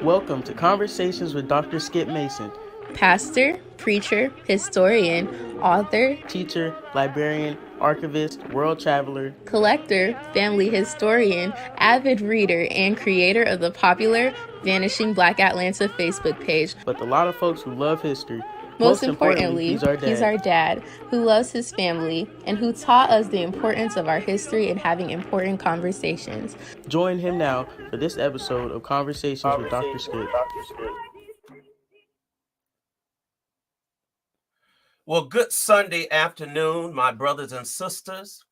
Welcome to Conversations with Dr. Skip Mason, pastor, preacher, historian, author, teacher, librarian, archivist, world traveler, collector, family historian, avid reader, and creator of the popular Vanishing Black Atlanta Facebook page. But a lot of folks who love history. Most importantly, he's our dad, who loves his family and who taught us the importance of our history and having important conversations. Join him now for this episode of Conversations with Dr. Skip. Well, good Sunday afternoon, my brothers and sisters.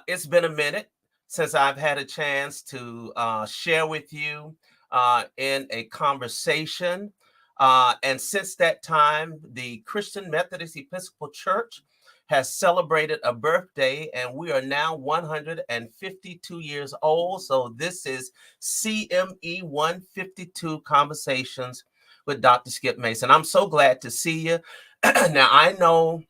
It's been a minute since I've had a chance to share with you in a conversation. And since that time, the Christian Methodist Episcopal Church has celebrated a birthday, and we are now 152 years old. So this is CME 152 Conversations with Dr. Skip Mason. I'm so glad to see you. Now, I know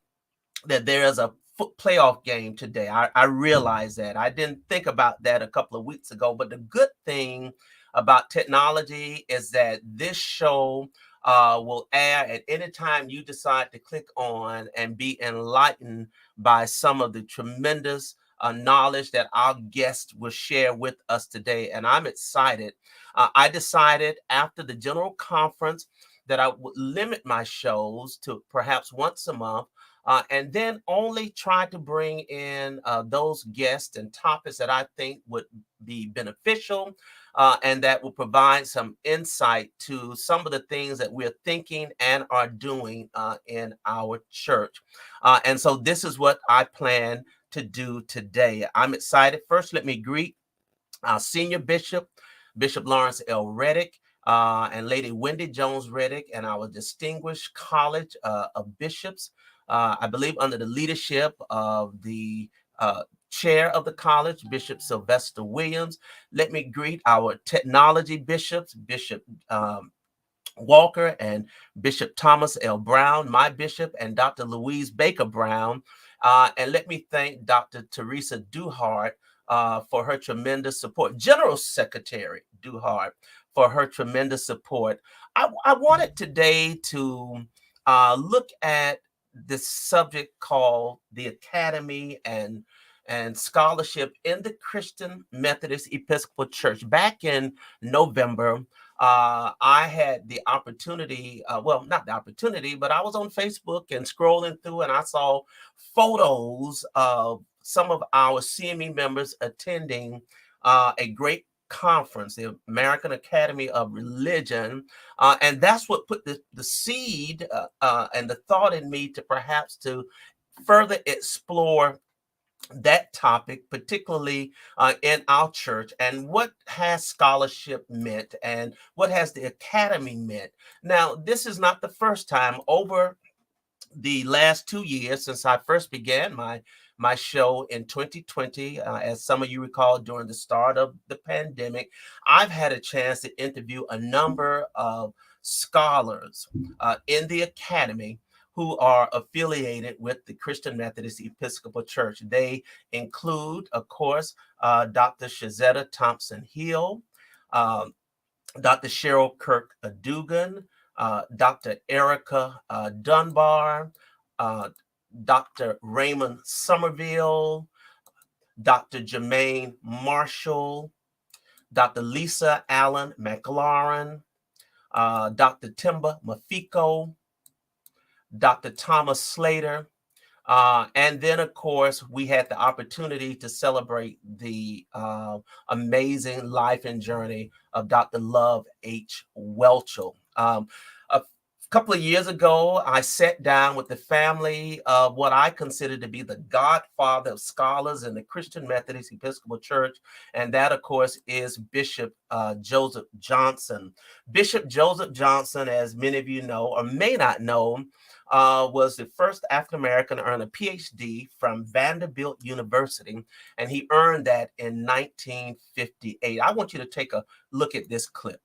that there is a playoff game today. I realize that. I didn't think about that a couple of weeks ago, but the good thing about technology is that this show will air at any time you decide to click on and be enlightened by some of the tremendous knowledge that our guests will share with us today. And I'm excited. I decided after the general conference that I would limit my shows to perhaps once a month, and then only try to bring in those guests and topics that I think would be beneficial and that will provide some insight to some of the things that we're thinking and are doing in our church. And so this is what I plan to do today. I'm excited. First, let me greet our senior bishop, Bishop Lawrence L. Reddick, and Lady Wendy Jones Reddick, and our distinguished college of bishops, I believe under the leadership of the chair of the college, Bishop Sylvester Williams. Let me greet our technology bishops, Bishop Walker and Bishop Thomas L. Brown, my bishop, and Dr. Louise Baker Brown. And let me thank Dr. Teresa Duhart for her tremendous support, General Secretary Duhart, for her tremendous support. I wanted today to look at this subject called the Academy and scholarship in the Christian Methodist Episcopal Church. Back in November, I had the opportunity, not the opportunity, but I was on Facebook and scrolling through, and I saw photos of some of our CME members attending a great conference, the American Academy of Religion, and that's what put the seed and the thought in me to perhaps to further explore that topic, particularly in our church, and what has scholarship meant and what has the academy meant. Now, this is not the first time. Over the last 2 years since I first began my show in 2020, as some of you recall, during the start of the pandemic, I've had a chance to interview a number of scholars in the academy who are affiliated with the Christian Methodist Episcopal Church. They include, of course, Dr. Shazetta Thompson Hill, Dr. Cheryl Kirk Dugan, Dr. Erica Dunbar, Dr. Raymond Somerville, Dr. Jermaine Marshall, Dr. Lisa Allen McLaurin, Dr. Timba Mafiko, Dr. Thomas Slater, and then, of course, we had the opportunity to celebrate the amazing life and journey of Dr. Love H. Welchel. A couple of years ago, I sat down with the family of what I consider to be the godfather of scholars in the Christian Methodist Episcopal Church, and that, of course, is Bishop Joseph Johnson. Bishop Joseph Johnson, as many of you know or may not know, was the first African-American to earn a PhD from Vanderbilt University, and he earned that in 1958. I want you to take a look at this clip.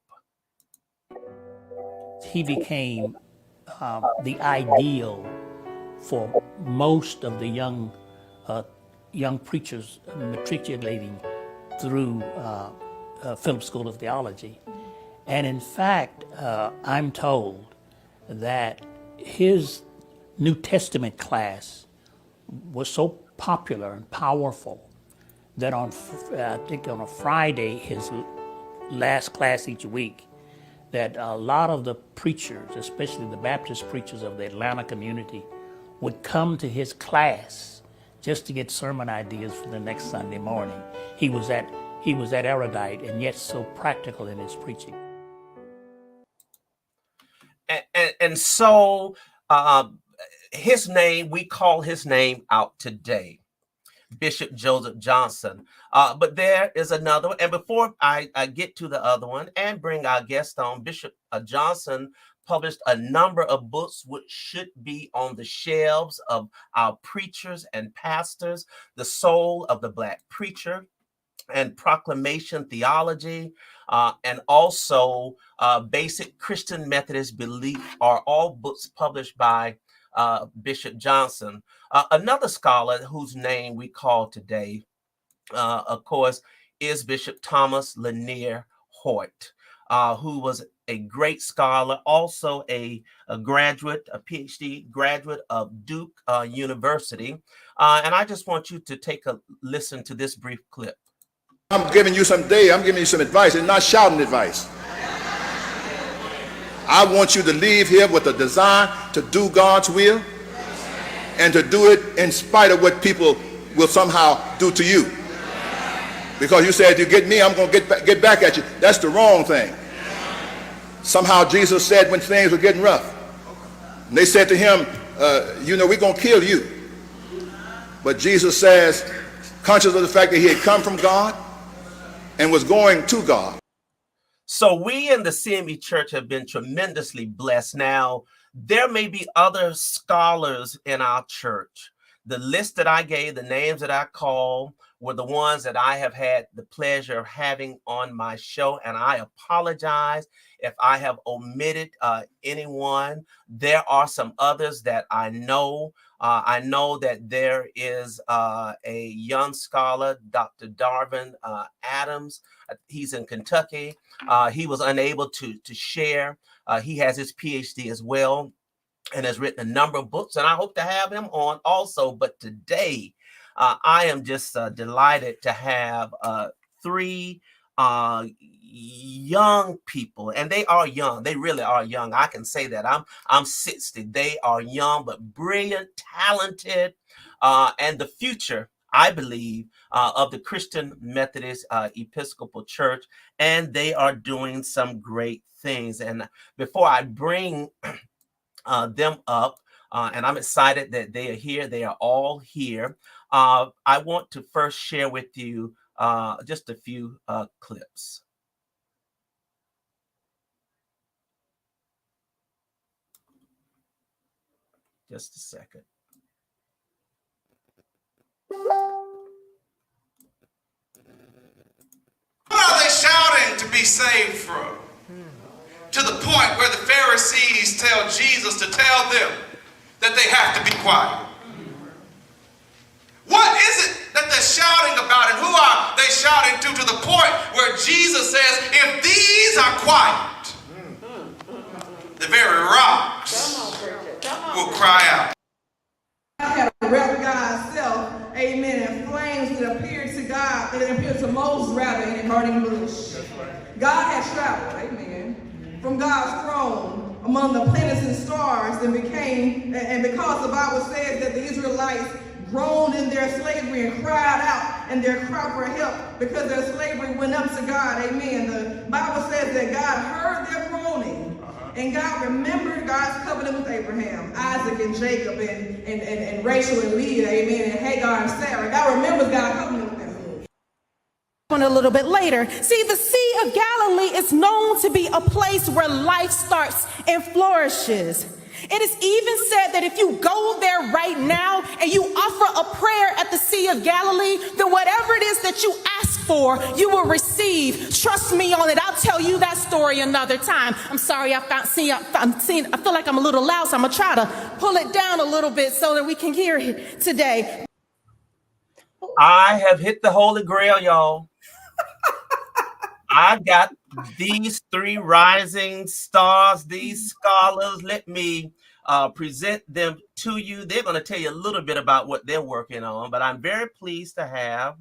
He became the ideal for most of the young preachers matriculating through Phillips School of Theology. And in fact, I'm told that his New Testament class was so popular and powerful that I think on a Friday, his last class each week, that a lot of the preachers, especially the Baptist preachers of the Atlanta community, would come to his class just to get sermon ideas for the next Sunday morning. He was that erudite and yet so practical in his preaching. And so his name, we call his name out today, Bishop Joseph Johnson. But there is another one. And before I get to the other one and bring our guest on, Bishop Johnson published a number of books which should be on the shelves of our preachers and pastors: The Soul of the Black Preacher and Proclamation Theology, and also Basic Christian Methodist Belief, are all books published by Bishop Johnson. Another scholar whose name we call today, of course, is Bishop Thomas Lanier Hoyt, who was a great scholar, also a graduate, a PhD graduate of Duke University. And I just want you to take a listen to this brief clip. I'm giving you some advice, and not shouting advice. I want you to leave here with a desire to do God's will and to do it in spite of what people will somehow do to you. Because you said, you get me, I'm going to get back at you. That's the wrong thing. Somehow Jesus said when things were getting rough, and they said to him, we're going to kill you. But Jesus says, conscious of the fact that he had come from God and was going to God. So we in the CME Church have been tremendously blessed. Now, there may be other scholars in our church. The list that I gave, the names that I called, were the ones that I have had the pleasure of having on my show. And I apologize if I have omitted anyone. There are some others that I know. I know that there is a young scholar, Dr. Darvin Adams. He's in Kentucky. He was unable to share. He has his PhD as well and has written a number of books, and I hope to have him on also. But today, I am just delighted to have three young people, and they are young. They really are young. I can say that. I'm 60. They are young, but brilliant, talented, and the future, I believe, of the Christian Methodist Episcopal Church, and they are doing some great things. And before I bring them up, and I'm excited that they are here, they are all here, I want to first share with you just a few clips. Just a second. What are they shouting to be saved from? To the point where the Pharisees tell Jesus to tell them that they have to be quiet. What is it that they're shouting about, and who are they shouting to the point where Jesus says, if these are quiet, the very rocks will cry out. God had a rebel God's self, amen, and flames that appeared to God, that appeared to Moses rather in a burning bush. God had traveled, amen, from God's throne among the planets and stars, and because the Bible says that the Israelites groaned in their slavery and cried out in their cry for help because their slavery went up to God, amen. The Bible says that God heard their groaning, and God remembered God's covenant with Abraham, Isaac, and Jacob, and Rachel and Leah, amen, and Hagar and Sarah. God remembers God's covenant with them. A little bit later. See, the Sea of Galilee is known to be a place where life starts and flourishes. It is even said that if you go there right now and you offer a prayer at the Sea of Galilee, then whatever it is that you ask for, you will receive. Trust me on it. I'll tell you that story another time. I'm sorry, I feel like I'm a little loud, so I'm going to try to pull it down a little bit so that we can hear it today. I have hit the Holy Grail, y'all. I got these three rising stars, these scholars, let me present them to you. They're going to tell you a little bit about what they're working on, but I'm very pleased to have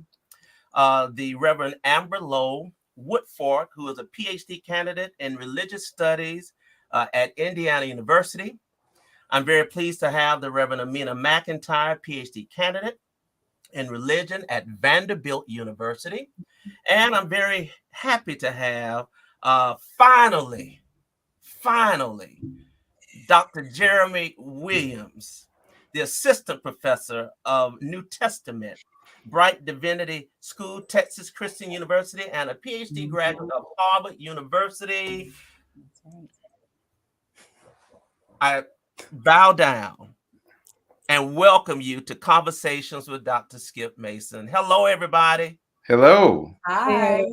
the Reverend Amber Lowe Woodfork, who is a PhD candidate in religious studies at Indiana University. I'm very pleased to have the Reverend Amina McIntyre, PhD candidate in religion at Vanderbilt University. And I'm very happy to have finally, Dr. Jeremy Williams, the assistant professor of New Testament, Brite Divinity School, Texas Christian University, and a PhD graduate of Harvard University. I bow down and welcome you to Conversations with Dr. Skip Mason. Hello, everybody. Hello. Hi.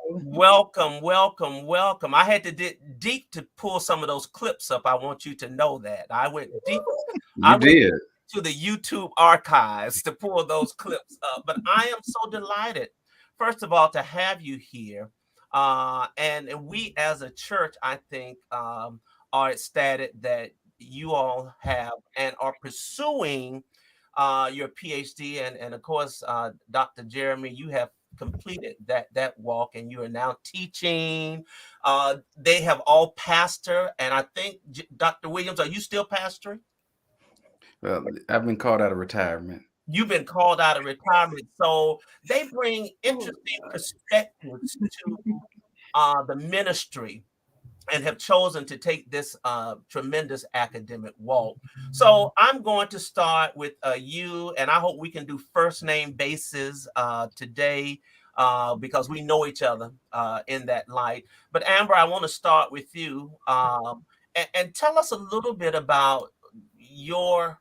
Welcome. I had to dig deep to pull some of those clips up. I want you to know that. I went deep. You did. To the YouTube archives to pull those clips up. But I am so delighted, first of all, to have you here. And we as a church, I think, are ecstatic that you all have and are pursuing your PhD. And of course, Dr. Jeremy, you have completed that walk and you are now teaching. They have all pastor. And I think, Dr. Williams, are you still pastoring? Well, I've been called out of retirement. You've been called out of retirement. So they bring interesting perspectives to the ministry and have chosen to take this tremendous academic walk. So I'm going to start with you, and I hope we can do first name basis today because we know each other in that light. But Amber, I want to start with you and tell us a little bit about your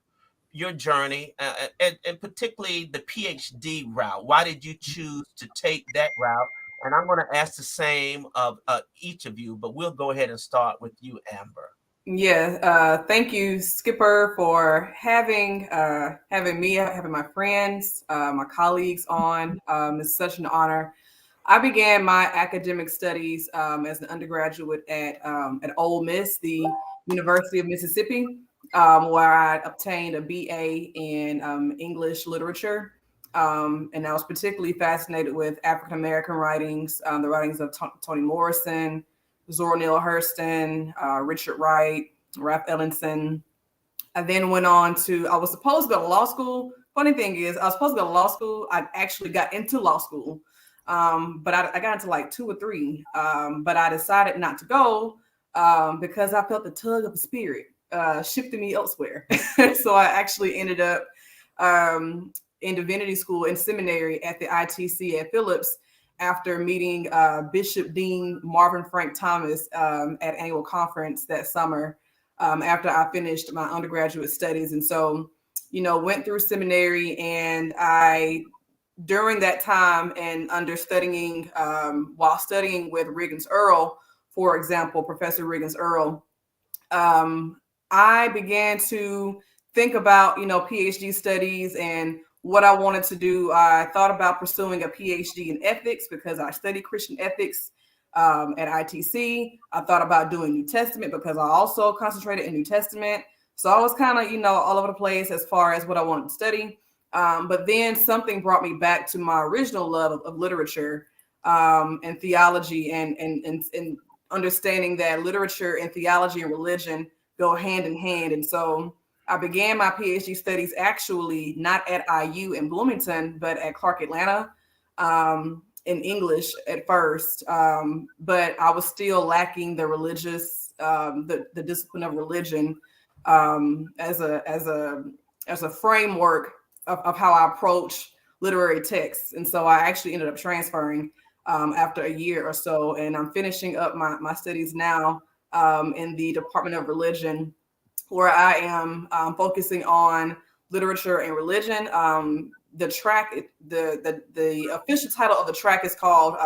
journey and particularly the PhD route. Why did you choose to take that route? And I'm going to ask the same of each of you, but we'll go ahead and start with you, Amber. Yeah, thank you, Skipper, for having me, having my friends, my colleagues on. It's such an honor. I began my academic studies as an undergraduate at Ole Miss, the University of Mississippi, where I obtained a BA in English literature. And I was particularly fascinated with African-American writings, the writings of Toni Morrison, Zora Neale Hurston, Richard Wright, Ralph Ellison. I then went on I was supposed to go to law school. Funny thing is, I was supposed to go to law school. I actually got into law school, but I got into like 2 or 3. But I decided not to go because I felt the tug of the spirit shifting me elsewhere. So I actually ended up in divinity school and seminary at the ITC at Phillips after meeting Bishop Dean Marvin Frank Thomas at annual conference that summer after I finished my undergraduate studies. And so, went through seminary, and during that time and understudying, while studying with Riggins Earl, for example, Professor Riggins Earl, I began to think about, PhD studies and what I wanted to do. I thought about pursuing a PhD in ethics because I studied Christian ethics at ITC. I thought about doing New Testament because I also concentrated in New Testament. So I was kind of, all over the place as far as what I wanted to study. But then something brought me back to my original love of literature and theology and understanding that literature and theology and religion go hand in hand. And so I began my PhD studies actually not at IU in Bloomington, but at Clark Atlanta in English at first. But I was still lacking the religious, the discipline of religion as a framework of how I approach literary texts. And so I actually ended up transferring after a year or so, and I'm finishing up my studies now in the Department of Religion, where I am focusing on literature and religion. The track, the official title of the track is called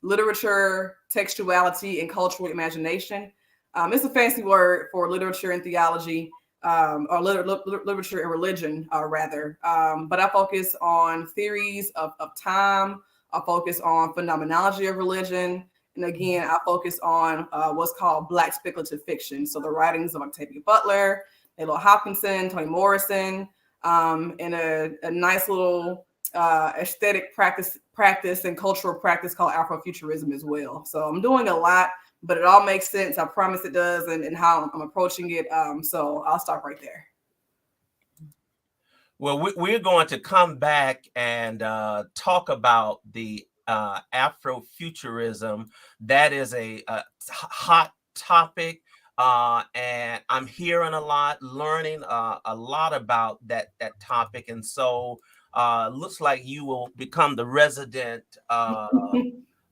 Literature, Textuality, and Cultural Imagination. It's a fancy word for literature and theology, or literature and religion, rather. But I focus on theories of time. I focus on phenomenology of religion, And again, I focus on what's called Black speculative fiction. So the writings of Octavia Butler, Layla Hopkinson, Toni Morrison, and a nice little aesthetic practice and cultural practice called Afrofuturism as well. So I'm doing a lot, but it all makes sense. I promise it does, and how I'm approaching it. So I'll stop right there. Well, we're going to come back and talk about the Afrofuturism. That is a hot topic, and I'm hearing a lot, learning a lot about that topic. And so looks like you will become the resident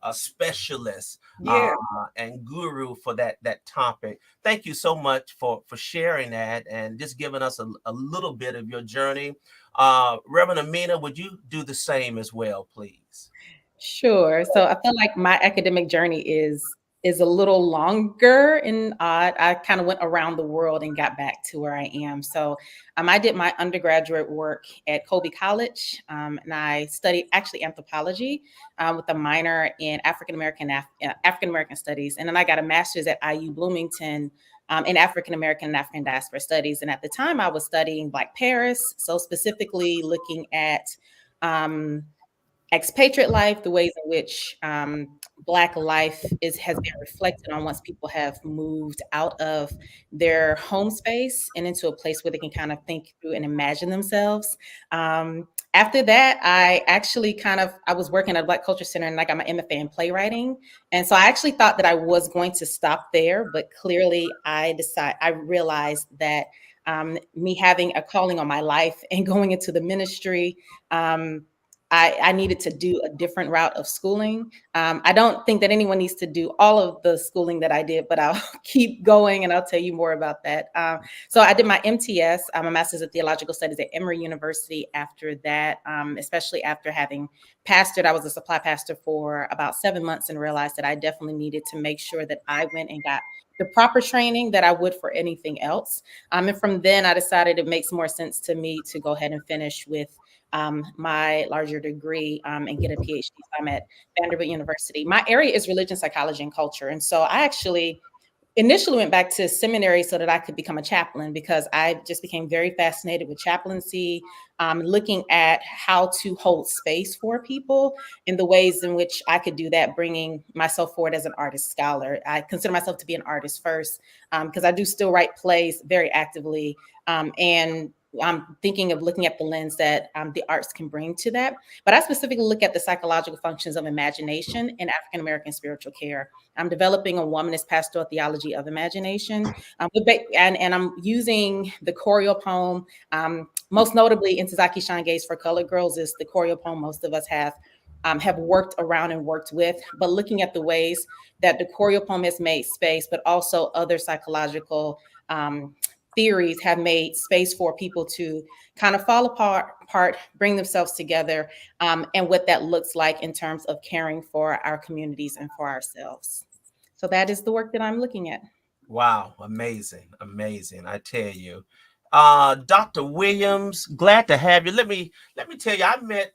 a specialist and guru for that topic. Thank you so much for sharing that and just giving us a little bit of your journey. Reverend Amina, would you do the same as well, please? Sure. So I feel like my academic journey is a little longer and odd. I kind of went around the world and got back to where I am. So I did my undergraduate work at Colby College, and I studied actually anthropology with a minor in African American studies. And then I got a master's at IU Bloomington in African American and African diaspora studies. And at the time I was studying Black Paris. So specifically looking at expatriate life, the ways in which Black life has been reflected on once people have moved out of their home space and into a place where they can kind of think through and imagine themselves. After that, I actually I was working at a Black Culture Center and I got my MFA in playwriting. And so I actually thought that I was going to stop there, but clearly I realized that me having a calling on my life and going into the ministry, I needed to do a different route of schooling. I don't think that anyone needs to do all of the schooling that I did, but I'll keep going and I'll tell you more about that. So I did my MTS, a Master's of Theological Studies at Emory University after that, especially after having pastored. I was a supply pastor for about 7 months and realized that I definitely needed to make sure that I went and got the proper training that I would for anything else. And from then I decided it makes more sense to me to go ahead and finish with my larger degree and get a PhD. So I'm at Vanderbilt University. My area is religion, psychology, and culture. And so I actually initially went back to seminary so that I could become a chaplain because I just became very fascinated with chaplaincy, looking at how to hold space for people and the ways in which I could do that, bringing myself forward as an artist scholar. I consider myself to be an artist first because I do still write plays very actively, and I'm thinking of looking at the lens that the arts can bring to that. But I specifically look at the psychological functions of imagination in African American spiritual care. I'm developing a womanist pastoral theology of imagination. And I'm using the choreo poem, most notably in Ntozake Shange's For Colored Girls is the choreo poem most of us have worked around and worked with, but looking at the ways that the choreo poem has made space, but also other psychological theories have made space for people to kind of fall apart, bring themselves together, and what that looks like in terms of caring for our communities and for ourselves. So that is the work that I'm looking at. Wow, amazing, amazing. I tell you. Dr. Williams, glad to have you. Let me tell you, I met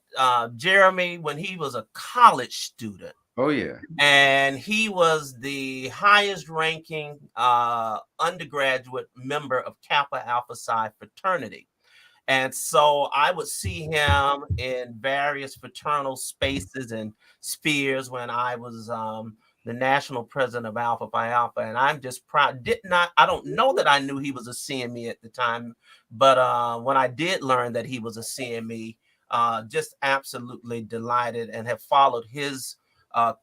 Jeremy when he was a college student. Oh, yeah. And he was the highest ranking undergraduate member of Kappa Alpha Psi fraternity. And so I would see him in various fraternal spaces and spheres when I was the national president of Alpha Phi Alpha. And I'm just proud. I don't know that I knew he was a CME at the time, but when I did learn that he was a CME, just absolutely delighted and have followed his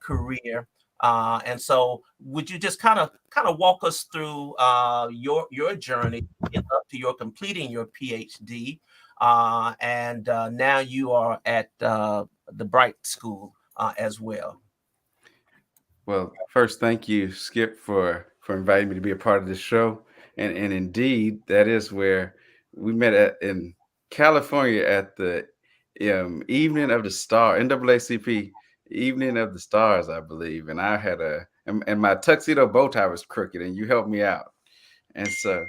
career. And so would you just kind of walk us through your journey up to your completing your PhD, and now you are at the Brite School as well. Well, first, thank you, Skip, for inviting me to be a part of this show. And indeed, that is where we met in California at the Evening of the Star, NAACP Evening of the Stars, I believe. And I had and my tuxedo bow tie was crooked, and you helped me out. And so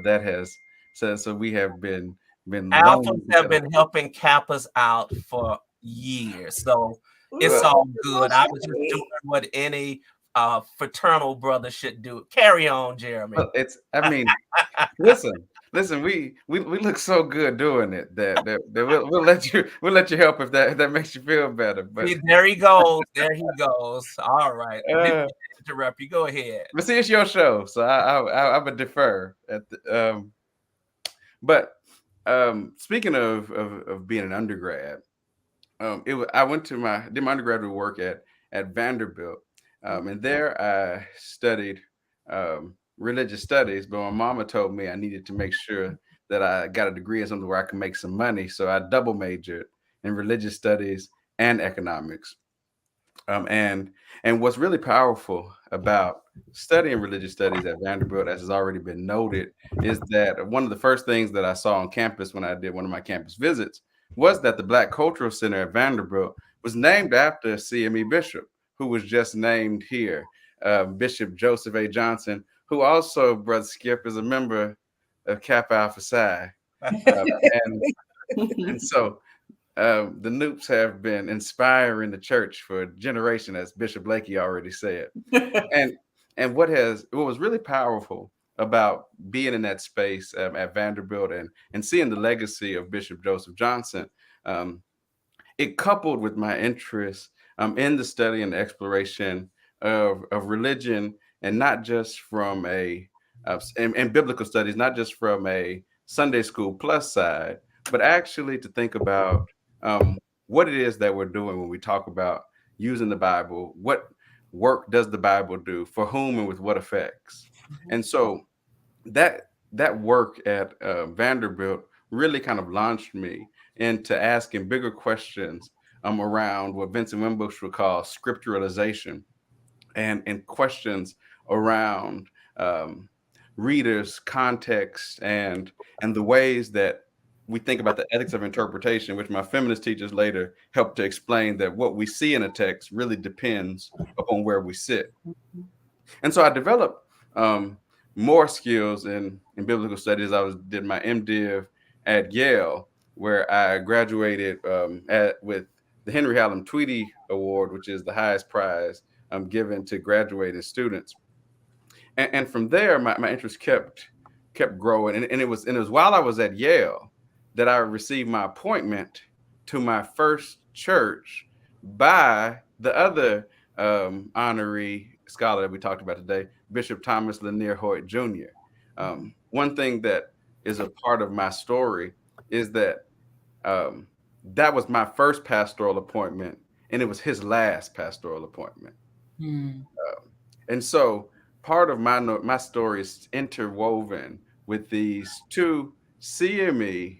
that has so we have been Alphas have been helping Kappas out for years. So It's all good. I was just doing what any fraternal brother should do. Carry on, Jeremy. Well, listen. We look so good doing it that we'll let you help if that makes you feel better. But see, there he goes. There he goes. All right. Interrupt you. Go ahead. But see, it's your show, so I would defer at the. But speaking of being an undergrad, I did my undergraduate work at Vanderbilt, and there I studied religious studies. But my mama told me I needed to make sure that I got a degree in something where I could make some money, so I double majored in religious studies and economics. And what's really powerful about studying religious studies at Vanderbilt, as has already been noted, is that one of the first things that I saw on campus when I did one of my campus visits was that the Black Cultural Center at Vanderbilt was named after a CME bishop who was just named here, Bishop Joseph A. Johnson, who also, Brother Skip, is a member of Kappa Alpha Psi. And so the Noops have been inspiring the church for a generation, as Bishop Blakey already said. And what was really powerful about being in that space at Vanderbilt and seeing the legacy of Bishop Joseph Johnson, it coupled with my interest in the study and the exploration of religion, and not just from and biblical studies, not just from a Sunday school plus side, but actually to think about what it is that we're doing when we talk about using the Bible. What work does the Bible do, for whom and with what effects? And so that work at Vanderbilt really kind of launched me into asking bigger questions around what Vincent Wimbush would call scripturalization, and questions around readers' context and the ways that we think about the ethics of interpretation, which my feminist teachers later helped to explain that what we see in a text really depends upon where we sit. And so I developed more skills in biblical studies. Did my MDiv at Yale, where I graduated with the Henry Hallam Tweedy Award, which is the highest prize given to graduating students. And from there, my interest kept growing. And it was while I was at Yale that I received my appointment to my first church by the other honorary scholar that we talked about today, Bishop Thomas Lanier Hoyt Jr. One thing that is a part of my story is that that was my first pastoral appointment, and it was his last pastoral appointment. And so part of my story is interwoven with these two CME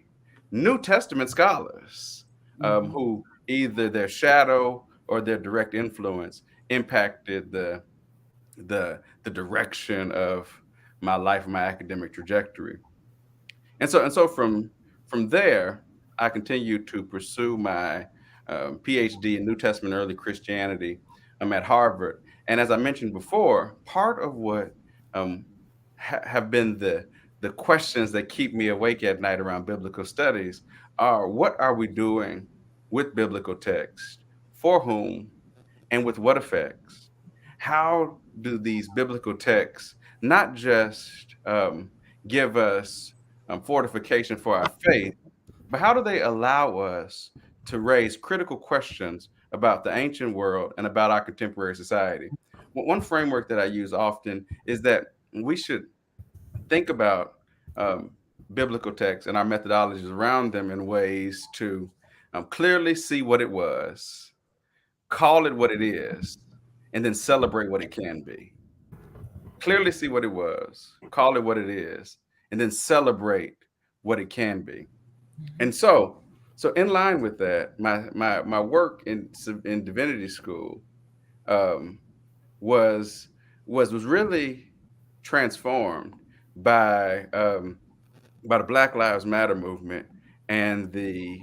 New Testament scholars who either their shadow or their direct influence impacted the direction of my life, my academic trajectory. And so from there, I continued to pursue my PhD in New Testament early Christianity at Harvard. And as I mentioned before, part of what have been the questions that keep me awake at night around biblical studies are, what are we doing with biblical text, for whom, and with what effects? How do these biblical texts not just give us fortification for our faith, but how do they allow us to raise critical questions about the ancient world and about our contemporary society? One framework that I use often is that we should think about biblical texts and our methodologies around them in ways to clearly see what it was, call it what it is, and then celebrate what it can be. Clearly see what it was, call it what it is, and then celebrate what it can be. And so in line with that, my work in divinity school was really transformed by the Black Lives Matter movement and the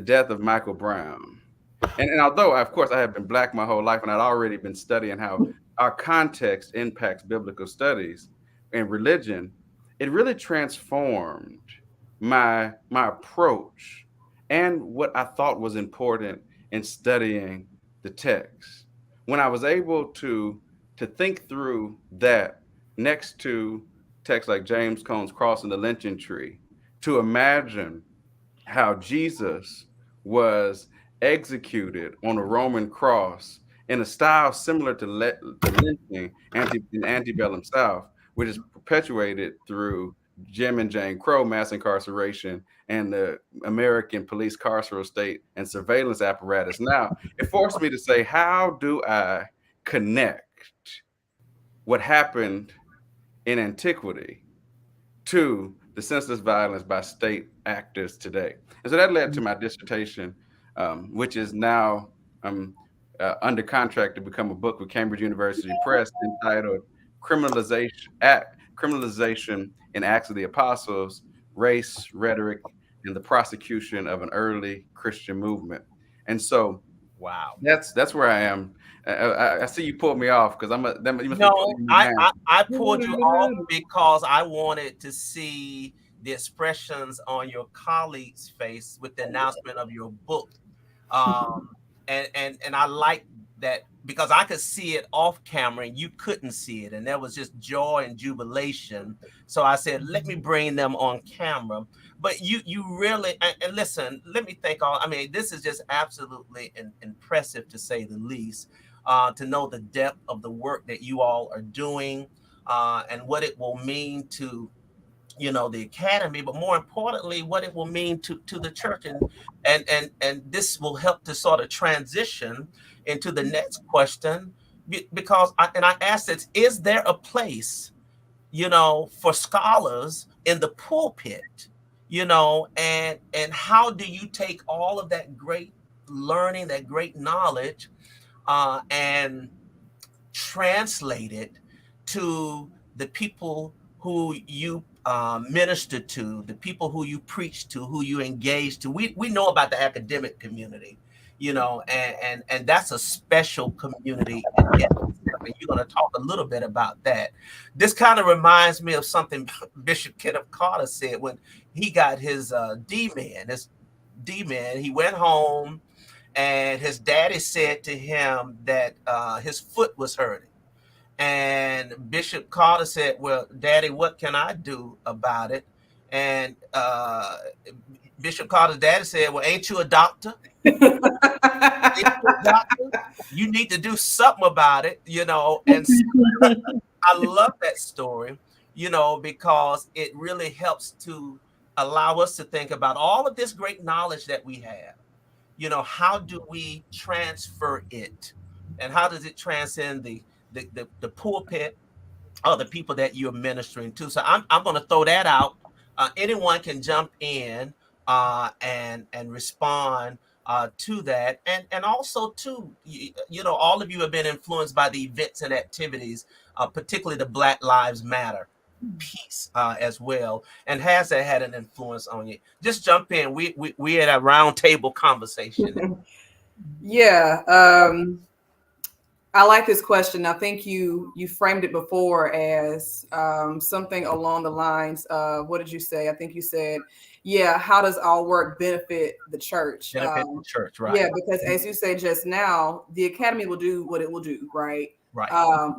death of Michael Brown. And although, of course, I have been Black my whole life, and I'd already been studying how our context impacts biblical studies and religion, it really transformed my approach and what I thought was important in studying the text. When I was able to think through that next to texts like James Cone's Cross and the Lynching Tree, to imagine how Jesus was executed on a Roman cross in a style similar to lynching in antebellum South, which is perpetuated through Jim and Jane Crow mass incarceration and the American police carceral state and surveillance apparatus. Now, it forced me to say, how do I connect what happened in antiquity to the senseless violence by state actors today? And so that led to my dissertation, which is now under contract to become a book with Cambridge University Press, entitled Criminalization in Acts of the Apostles, Race, Rhetoric, and the Prosecution of an Early Christian Movement. And so, wow, that's where I am. I see you pulled me off because I pulled you off because I wanted to see the expressions on your colleague's face with the announcement of your book. And I like that because I could see it off camera and you couldn't see it. And there was just joy and jubilation. So I said, let me bring them on camera. But you really, and listen, let me thank all, I mean, this is just absolutely impressive to say the least, to know the depth of the work that you all are doing and what it will mean to, you know, the academy, but more importantly, what it will mean to the church. And this will help to sort of transition into the next question, because I asked it, is there a place, you know, for scholars in the pulpit, you know, and how do you take all of that great learning, that great knowledge, and translate it to the people who you minister to, the people who you preach to, who you engage to? We know about the academic community, you know, and that's a special community. And you're going to talk a little bit about that. This kind of reminds me of something Bishop Kenneth Carter said when he got his D-man. He went home and his daddy said to him that his foot was hurting. And Bishop Carter said, well, Daddy, what can I do about it? And Bishop Carter's daddy said, well, ain't you a doctor? You need to do something about it, you know. And so, I love that story, you know, because it really helps to allow us to think about all of this great knowledge that we have. You know, how do we transfer it? And how does it transcend the pulpit or the people that you're ministering to? So I'm going to throw that out. Anyone can jump in and respond to that. And also, too, you know, all of you have been influenced by the events and activities, particularly the Black Lives Matter piece as well. And has that had an influence on you? Just jump in. We had a round table conversation. Yeah. I like this question. I think you framed it before as something along the lines of, what did you say? I think you said, yeah, how does our work benefit the church? Benefit the church, right? Yeah, because as you said just now, the academy will do what it will do, right? Right.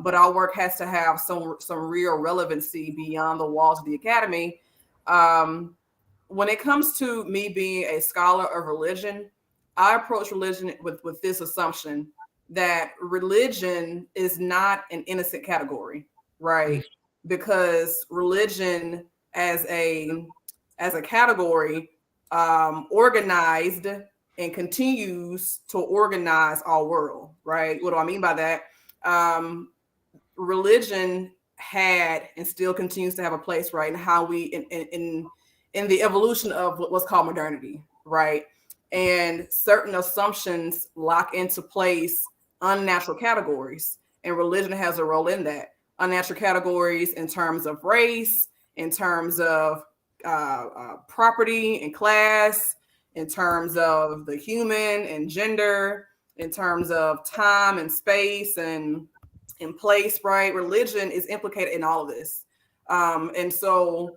But our work has to have some real relevancy beyond the walls of the academy. When it comes to me being a scholar of religion, I approach religion with this assumption that religion is not an innocent category, right? Because religion as a category organized and continues to organize our world, right? What do I mean by that? Religion had and still continues to have a place, right, in how we in the evolution of what's called modernity, right? And certain assumptions lock into place unnatural categories, and religion has a role in that. Unnatural categories in terms of race, in terms of property and class, in terms of the human and gender, in terms of time and space and in place, right? Religion is implicated in all of this. And so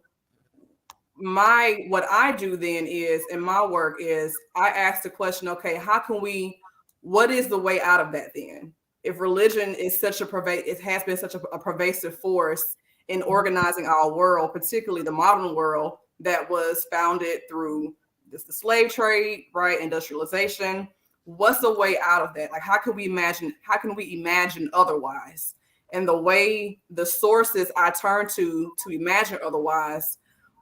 what I do then is in my work is I ask the question, okay, what is the way out of that then? If religion is it has been such a pervasive force in organizing our world, particularly the modern world that was founded through the slave trade, right? Industrialization. What's the way out of that? Like, how can we imagine otherwise? And the sources I turn to imagine otherwise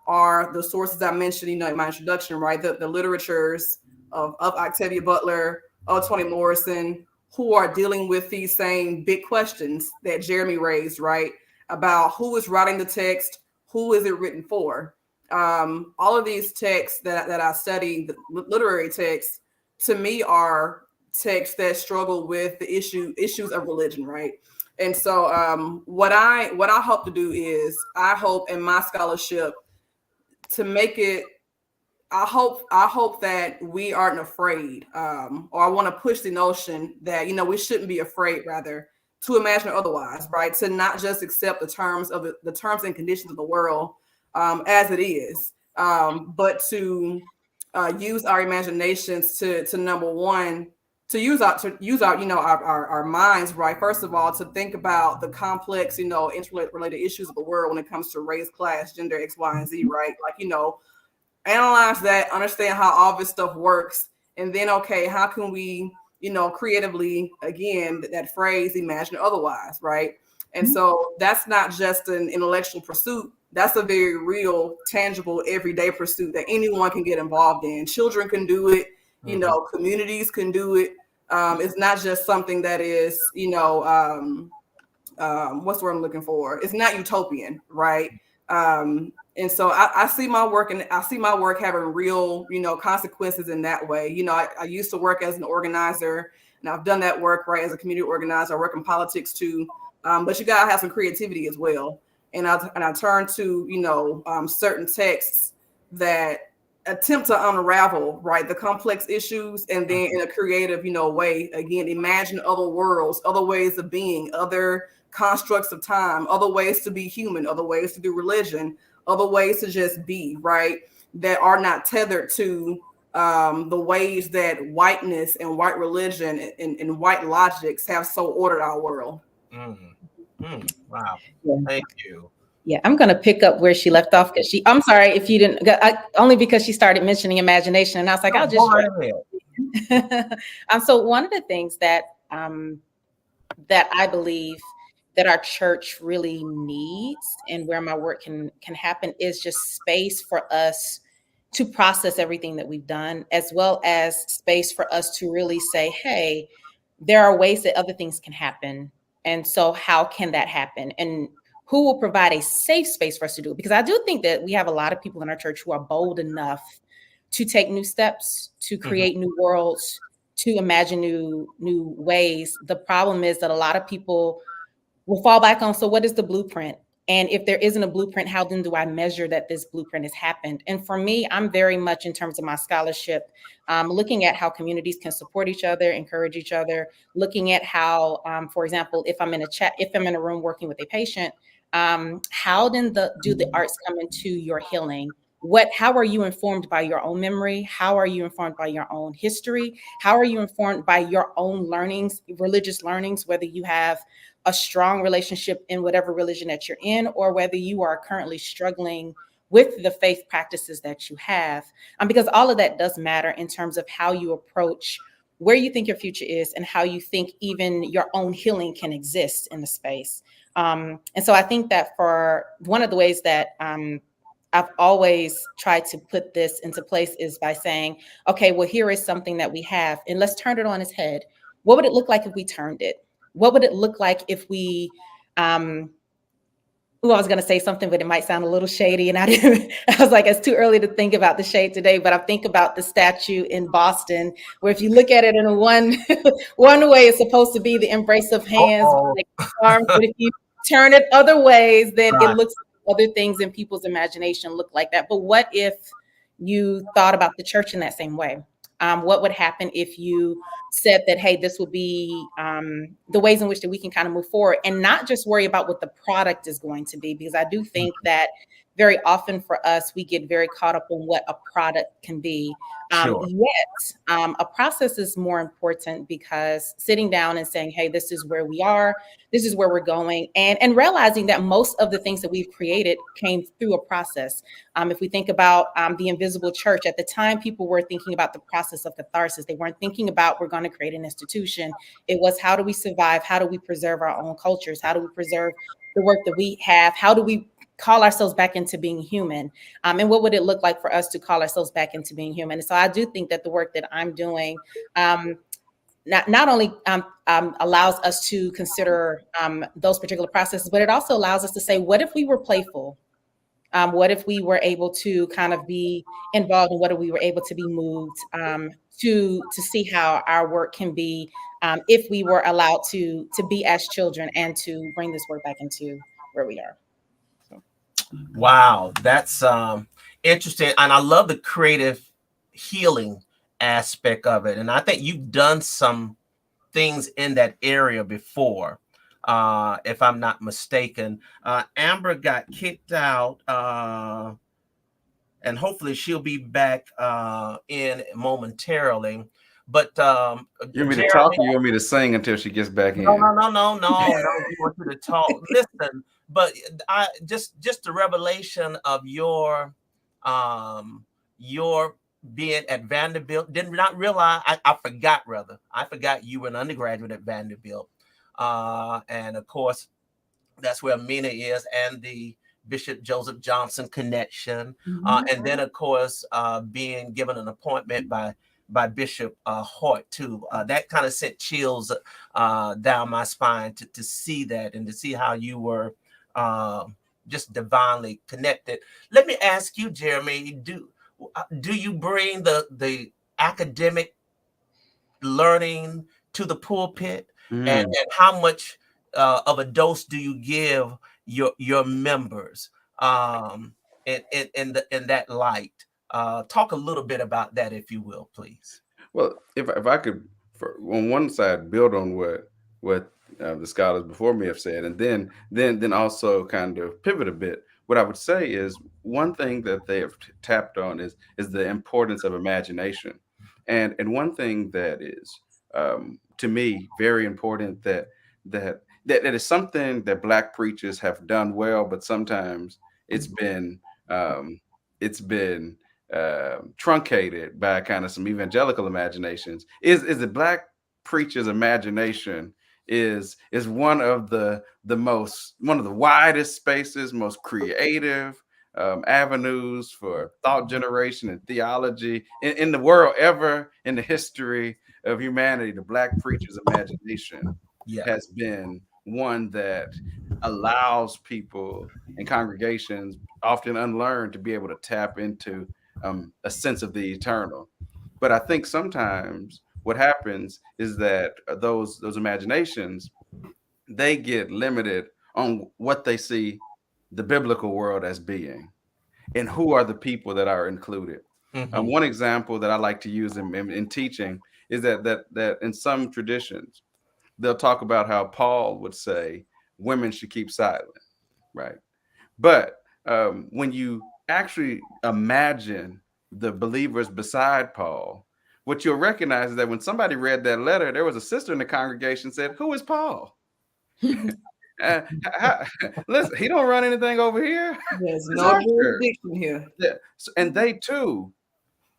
are the sources I mentioned, in my introduction, right? The literatures of Octavia Butler, of Toni Morrison, who are dealing with these same big questions that Jeremy raised, right? About who is writing the text, who is it written for? All of these texts that I study, the literary texts, to me are texts that struggle with the issues of religion, right? And so what I hope to do is I hope in my scholarship to make it, I hope that we aren't afraid, or I want to push the notion that, we shouldn't be afraid, rather, to imagine otherwise, right? To not just accept the terms and conditions of the world as it is, but to use our imaginations to number one, to use our minds, right? First of all, to think about the complex, interrelated issues of the world when it comes to race, class, gender, X, Y, and Z, right? Like, analyze that, understand how all this stuff works, and then, okay, how can we, creatively, again, that phrase, imagine otherwise, right? And so that's not just an intellectual pursuit. That's a very real, tangible, everyday pursuit that anyone can get involved in. Children can do it, communities can do it. It's not just something that is, what's the word I'm looking for? It's not utopian, right? And so I see my work having real, consequences in that way. I used to work as an organizer, and I've done that work, right, as a community organizer. I work in politics too, but you gotta have some creativity as well. And I turn to, certain texts that attempt to unravel, right, the complex issues, and then in a creative, way, again, imagine other worlds, other ways of being, other constructs of time, other ways to be human, other ways to do religion, other ways to just be, right, that are not tethered to the ways that whiteness and white religion and white logics have so ordered our world. Wow. Thank you. Yeah, I'm going to pick up where she left off because I'm sorry if you didn't, only because she started mentioning imagination, and I was like, I'll just. So one of the things that I believe that our church really needs, and where my work can happen, is just space for us to process everything that we've done, as well as space for us to really say, hey, there are ways that other things can happen. And so how can that happen? And who will provide a safe space for us to do it? Because I do think that we have a lot of people in our church who are bold enough to take new steps, to create new worlds, to imagine new ways. The problem is that a lot of people will fall back on, so what is the blueprint? And if there isn't a blueprint, how then do I measure that this blueprint has happened? And for me, I'm very much, in terms of my scholarship, looking at how communities can support each other, encourage each other, looking at how, for example, if I'm in a room working with a patient, how then do the arts come into your healing? How are you informed by your own memory? How are you informed by your own history? How are you informed by your own learnings, religious learnings, whether you have a strong relationship in whatever religion that you're in, or whether you are currently struggling with the faith practices that you have? Because all of that does matter in terms of how you approach where you think your future is and how you think even your own healing can exist in the space. And so I think that for one of the ways that I've always tried to put this into place is by saying, okay, well, here is something that we have, and let's turn it on its head. What would it look like if we turned it? What would it look like if we, I was going to say something, but it might sound a little shady. And I was like, it's too early to think about the shade today, but I think about the statue in Boston, where if you look at it in one way, it's supposed to be the embrace of hands, like arms, but if you turn it other ways, then it looks like other things in people's imagination look like that. But what if you thought about the church in that same way? What would happen if you said that, hey, this will be the ways in which that we can kind of move forward and not just worry about what the product is going to be, because I do think that very often for us, we get very caught up on what a product can be. Yet, a process is more important, because sitting down and saying, hey, this is where we are, this is where we're going, and realizing that most of the things that we've created came through a process. If we think about the invisible church, at the time, people were thinking about the process of catharsis. They weren't thinking about, we're going to create an institution. It was, how do we survive? How do we preserve our own cultures? How do we preserve the work that we have? How do we call ourselves back into being human? And what would it look like for us to call ourselves back into being human? And so I do think that the work that I'm doing not only allows us to consider those particular processes, but it also allows us to say, what if we were playful? What if we were able to kind of be involved, and what if we were able to be moved to see how our work can be, if we were allowed to be as children and to bring this work back into where we are. Wow, that's interesting. And I love the creative healing aspect of it. And I think you've done some things in that area before, if I'm not mistaken. Amber got kicked out, and hopefully she'll be back in momentarily. But you want me to talk, or you want me to sing until she gets back in? No. You want you to talk. Listen, but I just the revelation of your being at Vanderbilt. Did not realize. I forgot you were an undergraduate at Vanderbilt, and of course, that's where Amina is, and the Bishop Joseph Johnson connection, and then of course being given an appointment by Bishop Hoyt too. That kind of sent chills down my spine to see that, and to see how you were just divinely connected. Let me ask you, Jeremy, do you bring the academic learning to the pulpit, and how much of a dose do you give your members in that light? Talk a little bit about that, if you will, please. Well, if I could, on one side, build on what the scholars before me have said, and then also kind of pivot a bit. What I would say is, one thing that they have tapped on is the importance of imagination, and one thing that is to me very important that is something that Black preachers have done well, but sometimes it's been truncated by kind of some evangelical imaginations. Is the Black preacher's imagination is one of the widest spaces, most creative avenues for thought generation and theology in the world ever. In the history of humanity, the Black preacher's imagination has been one that allows people and congregations, often unlearned, to be able to tap into a sense of the eternal. But I think sometimes what happens is that those imaginations, they get limited on what they see the biblical world as being, and who are the people that are included. One example that I like to use in teaching is that in some traditions, they'll talk about how Paul would say women should keep silent, right? But when you actually imagine the believers beside Paul, what you'll recognize is that when somebody read that letter, there was a sister in the congregation said, "Who is Paul?" Listen, he don't run anything over here. There's no jurisdiction here. Yeah. And they too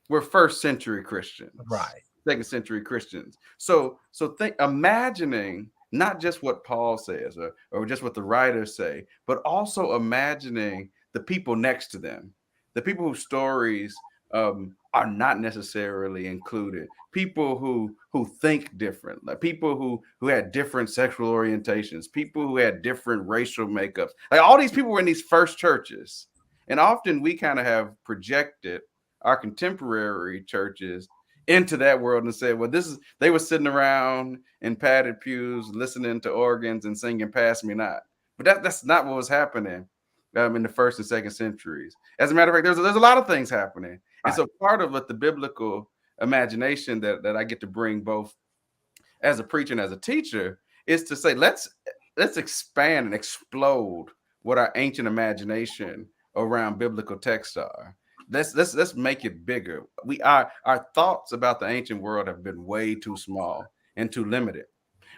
were first century Christians, right? Second century Christians. So think, imagining not just what Paul says or just what the writers say, but also imagining the people next to them, the people whose stories are not necessarily included, people who think different, like people who had different sexual orientations, people who had different racial makeups. Like, all these people were in these first churches, and often we kind of have projected our contemporary churches into that world and said, well, they were sitting around in padded pews listening to organs and singing "Pass Me Not." But that's not what was happening in the first and second centuries. As a matter of fact, there's a lot of things happening. And so part of what the biblical imagination that I get to bring both as a preacher and as a teacher is to say, let's expand and explode what our ancient imagination around biblical texts are. Let's make it bigger. Our thoughts about the ancient world have been way too small and too limited.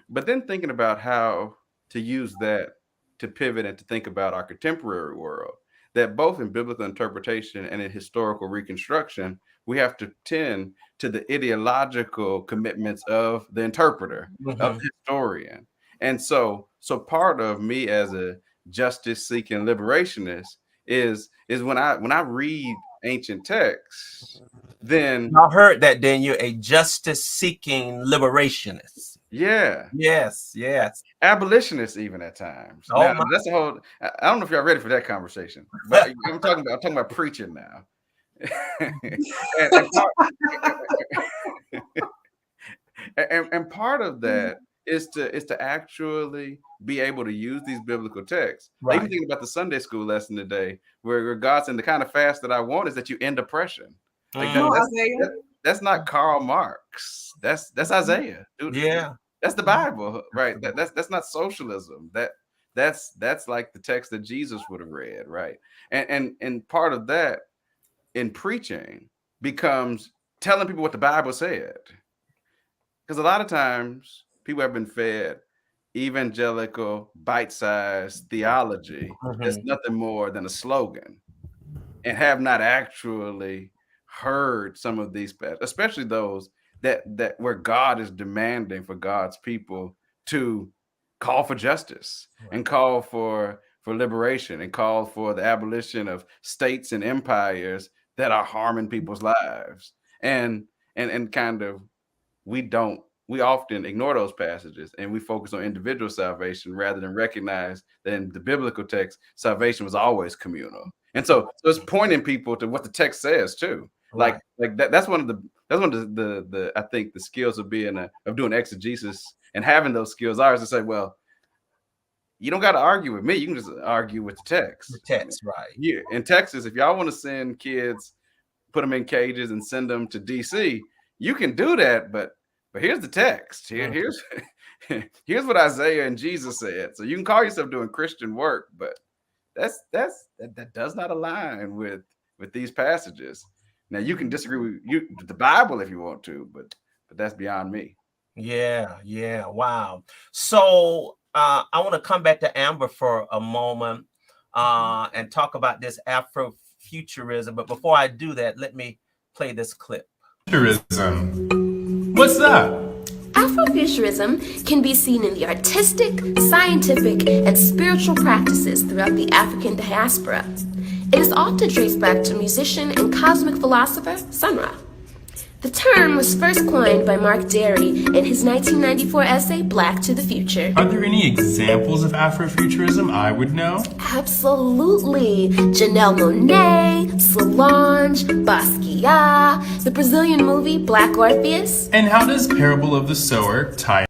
But then thinking about how to use that to pivot and to think about our contemporary world, that both in biblical interpretation and in historical reconstruction, we have to tend to the ideological commitments of the interpreter, of the historian. And so part of me as a justice-seeking liberationist is when I read ancient texts, then I heard that. Then you're a justice-seeking liberationist. Yeah. Yes. Abolitionists even at times. Oh, now, that's a whole. I don't know if y'all ready for that conversation, but I'm talking about preaching now. and part of that is to actually be able to use these biblical texts. Right. Even thinking about the Sunday school lesson today, where God said the kind of fast that I want is that you end oppression. Like that's not Karl Marx. That's Isaiah. Dude, yeah, that's the Bible, right? That's not socialism. That's like the text that Jesus would have read, right? And part of that in preaching becomes telling people what the Bible said, because a lot of times people have been fed evangelical bite-sized theology that's nothing more than a slogan, and have not actually heard some of these, especially those that where God is demanding for God's people to call for justice and call for liberation and call for the abolition of states and empires that are harming people's lives. And kind of we often ignore those passages and we focus on individual salvation rather than recognize that in the biblical text, salvation was always communal. And so it's pointing people to what the text says too. Like that's one of the I think the skills of doing exegesis and having those skills are is to say, well, you don't got to argue with me. You can just argue with the text. The text, right? Yeah. In Texas, if y'all want to send kids, put them in cages and send them to DC, you can do that. But here's the text. Here's what Isaiah and Jesus said. So you can call yourself doing Christian work, but that does not align with these passages. Now you can disagree with the Bible if you want to, but that's beyond me. Yeah. Wow. So I want to come back to Amber for a moment and talk about this Afrofuturism. But before I do that, let me play this clip. Futurism. What's that? Afrofuturism can be seen in the artistic, scientific, and spiritual practices throughout the African diaspora. It is often traced back to musician and cosmic philosopher Sun Ra. The term was first coined by Mark Derry in his 1994 essay, Black to the Future. Are there any examples of Afrofuturism I would know? Absolutely. Janelle Monáe, Solange, Basquiat, the Brazilian movie Black Orpheus. And how does Parable of the Sower tie?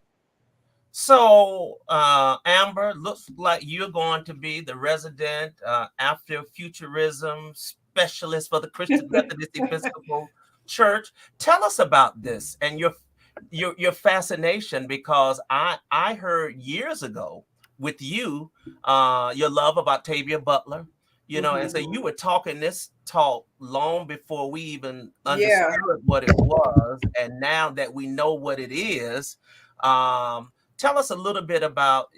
So, Amber, looks like you're going to be the resident Afrofuturism specialist for the Christian Methodist Episcopal Church. Tell us about this and your fascination, because I heard years ago with you your love of Octavia Butler, and so you were talking this talk long before we even understood what it was, and now that we know what it is, tell us a little bit about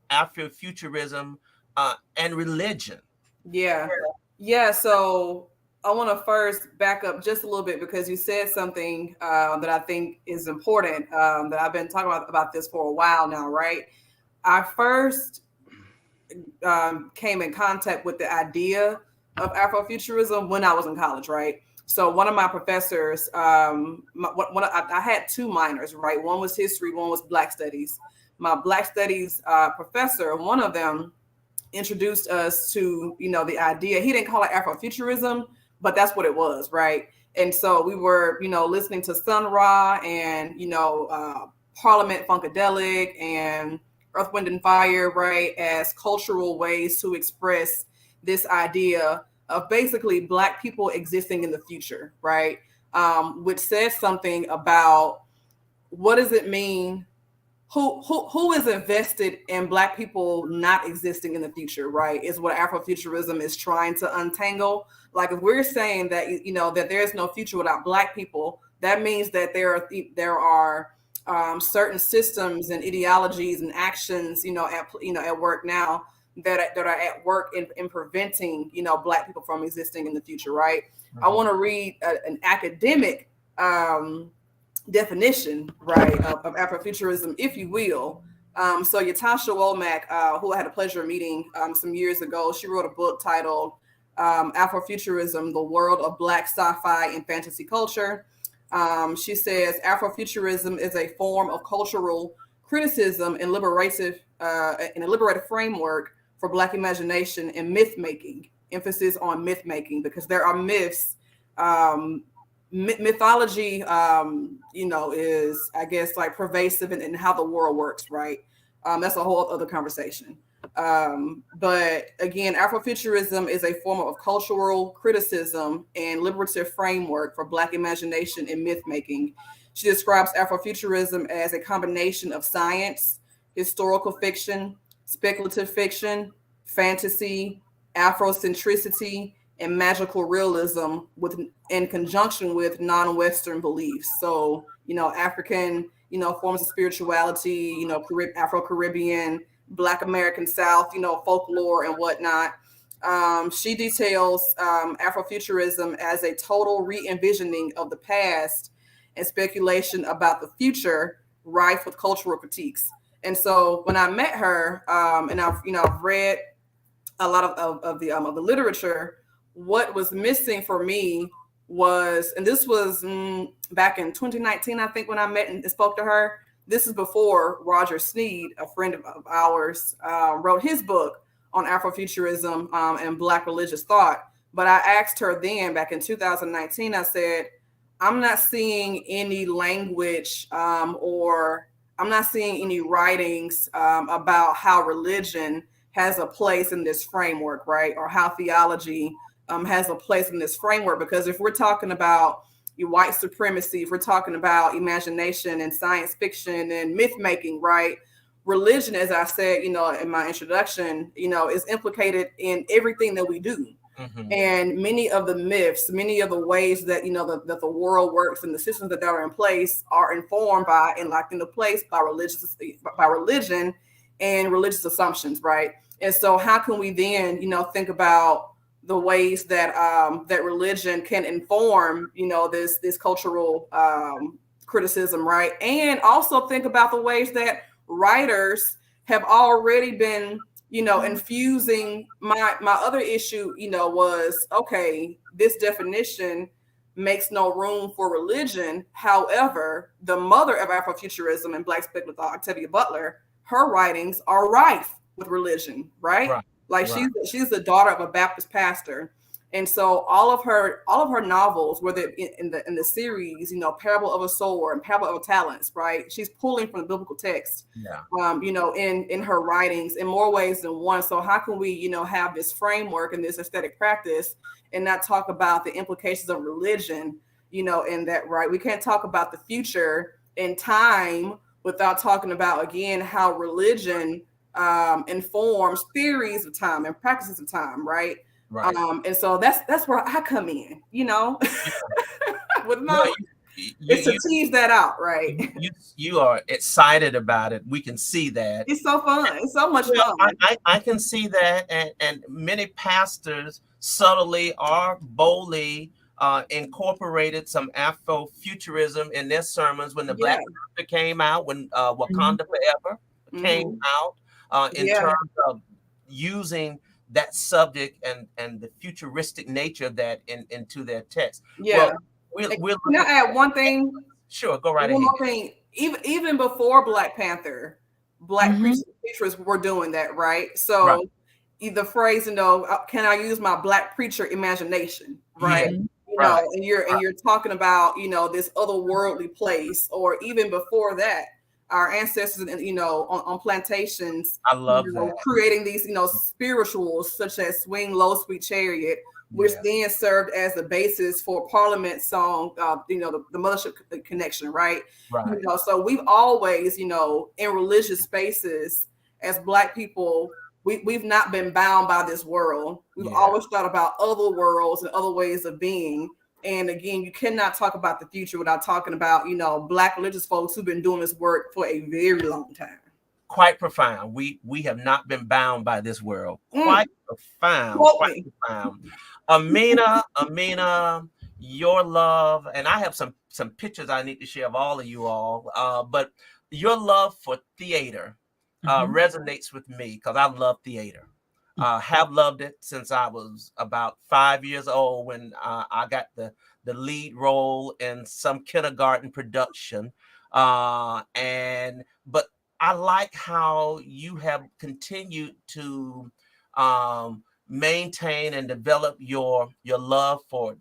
Afrofuturism and religion. So I want to first back up just a little bit, because you said something that I think is important, that I've been talking about this for a while now, right? I first came in contact with the idea of Afrofuturism when I was in college, right? So one of my professors, I had two minors, right? One was history, one was Black studies. My Black studies professor, one of them introduced us to, the idea. He didn't call it Afrofuturism, but that's what it was, right? And so we were, listening to Sun Ra and, Parliament Funkadelic and Earth, Wind, and Fire, right, as cultural ways to express this idea of basically Black people existing in the future, right? Which says something about what does it mean? Who is invested in Black people not existing in the future, right? Is what Afrofuturism is trying to untangle. Like, if we're saying that, that there's no future without Black people, that means that there are certain systems and ideologies and actions, at work now that are at work in preventing, Black people from existing in the future, right? Mm-hmm. I want to read an academic definition, right, of Afrofuturism, if you will. So Yatasha Womack, who I had the pleasure of meeting some years ago, she wrote a book titled Afrofuturism, The World of Black Sci-Fi and Fantasy Culture. She says Afrofuturism is a form of cultural criticism and a liberative framework for Black imagination and myth making. Emphasis on myth making, because there are myths. Mythology, is, I guess, like pervasive in how the world works, right? That's a whole other conversation. But again, Afrofuturism is a form of cultural criticism and liberative framework for Black imagination and myth making. She describes Afrofuturism as a combination of science, historical fiction, speculative fiction, fantasy, Afrocentricity, and magical realism in conjunction with non-Western beliefs. So, African, forms of spirituality, Afro-Caribbean, Black American South, folklore and whatnot. She details Afrofuturism as a total re-envisioning of the past and speculation about the future, rife with cultural critiques. And so when I met her, and I've read a lot of the literature, what was missing for me was, and this was back in 2019, I think, when I met and spoke to her. This is before Roger Sneed, a friend of ours, wrote his book on Afrofuturism and Black religious thought. But I asked her then, back in 2019, I said, I'm not seeing any language or I'm not seeing any writings about how religion has a place in this framework, right? Or how theology has a place in this framework. Because if we're talking about white supremacy, if we're talking about imagination and science fiction and myth making, right? Religion, as I said, in my introduction, is implicated in everything that we do. Mm-hmm. And many of the myths, many of the ways that, that the world works and the systems that are in place are informed by and locked into place by religion and religious assumptions, right? And so how can we then, think about the ways that that religion can inform, this cultural criticism, right? And also think about the ways that writers have already been, infusing. My other issue, was, okay, this definition makes no room for religion. However, the mother of Afrofuturism and Black speculative thought, Octavia Butler, her writings are rife with religion, right? Like right. She's the daughter of a Baptist pastor, and so all of her novels, whether in the series, Parable of a Sower and Parable of Talents, right? She's pulling from the biblical text, in her writings in more ways than one. So how can we, have this framework and this aesthetic practice and not talk about the implications of religion, in that, right? We can't talk about the future in time without talking about, again, how religion informs theories of time and practices of time, right? Right. And so that's where I come in, with my it's to tease that out, right? You are excited about it. We can see that. It's so fun. It's so much fun. I can see that, and many pastors subtly or boldly incorporated some Afrofuturism in their sermons when the Black Panther came out, when Wakanda Forever came out, in terms of using that subject and the futuristic nature of that into their text. Yeah. Well, can I add one thing? Sure, go right ahead. One more thing. Even before Black Panther, Black preachers were doing that, right? So the phrase, can I use my Black preacher imagination, right? Yeah. And you're talking about, this otherworldly place, or even before that, our ancestors, on plantations, I love that, creating these, spirituals such as Swing Low, Sweet Chariot, which then served as the basis for Parliament's song, the Mothership Connection, right? Right. So we've always, in religious spaces as Black people, we've not been bound by this world. We've always thought about other worlds and other ways of being. And again, you cannot talk about the future without talking about, Black religious folks who've been doing this work for a very long time. Quite profound. We have not been bound by this world. Quite profound. Quite profound. Amina, your love, and I have some pictures I need to share of all of you all. But your love for theater resonates with me because I love theater. Have loved it since I was about 5 years old when I got the lead role in some kindergarten production. But I like how you have continued to maintain and develop your love for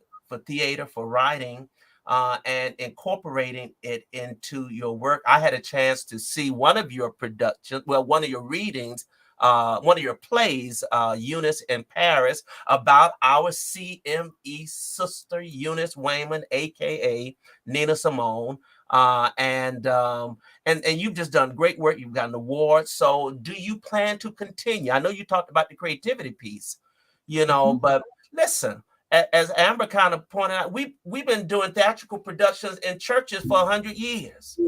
theater, for writing, and incorporating it into your work. I had a chance to see one of your productions, one of your readings, one of your plays, Eunice in Paris, about our CME sister, Eunice Wayman, aka Nina Simone. And you've just done great work. You've got an award. So do you plan to continue? I know you talked about the creativity piece, but listen, as Amber kind of pointed out, we've been doing theatrical productions in churches for 100 years.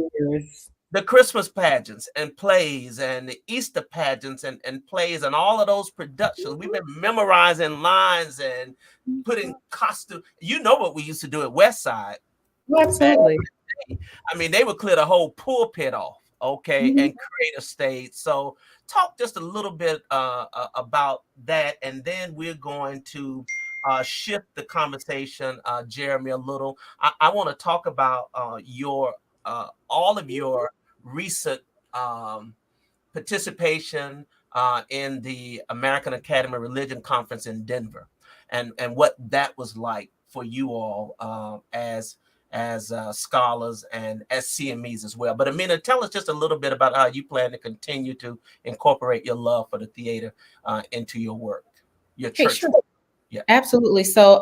The Christmas pageants and plays and the Easter pageants and plays and all of those productions. We've been memorizing lines and putting costume. You know what we used to do at West Side. Absolutely. I mean, they would clear the whole pulpit off, and create a stage. So talk just a little bit about that, and then we're going to shift the conversation, Jeremy, a little. I want to talk about your all of your recent participation in the American Academy of Religion Conference in Denver, and what that was like for you all as scholars and as CMEs as well. But Amina, tell us just a little bit about how you plan to continue to incorporate your love for the theater into your work, your church. Sure. Yeah, absolutely. So,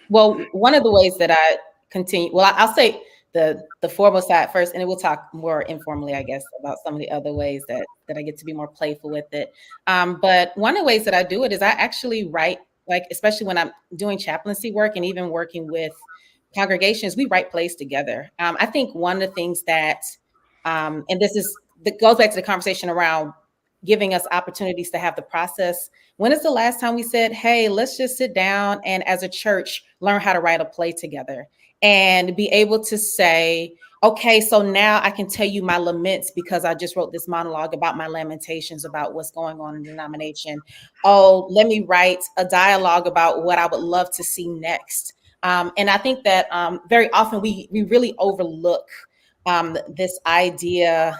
one of the ways that I continue, I'll say the formal side first, and then we'll talk more informally, I guess, about some of the other ways that I get to be more playful with it. But one of the ways that I do it is I actually write, like, especially when I'm doing chaplaincy work and even working with congregations, we write plays together. I think one of the things that goes back to the conversation around giving us opportunities to have the process. When is the last time we said, hey, let's just sit down and as a church, learn how to write a play together and be able to say, okay, so now I can tell you my laments because I just wrote this monologue about my lamentations about what's going on in the denomination. Oh, let me write a dialogue about what I would love to see next. And I think that very often we really overlook this idea.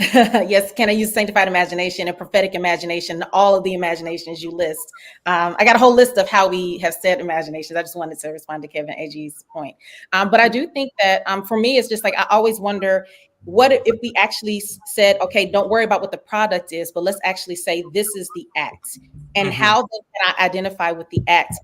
Yes, can I use sanctified imagination and prophetic imagination, all of the imaginations you list? I got a whole list of how we have said imaginations. I just wanted to respond to Kevin Agee's point. But I do think that for me, it's just like, I always wonder, what if we actually said, okay, don't worry about what the product is, but let's actually say this is the act. And how then can I identify with the act?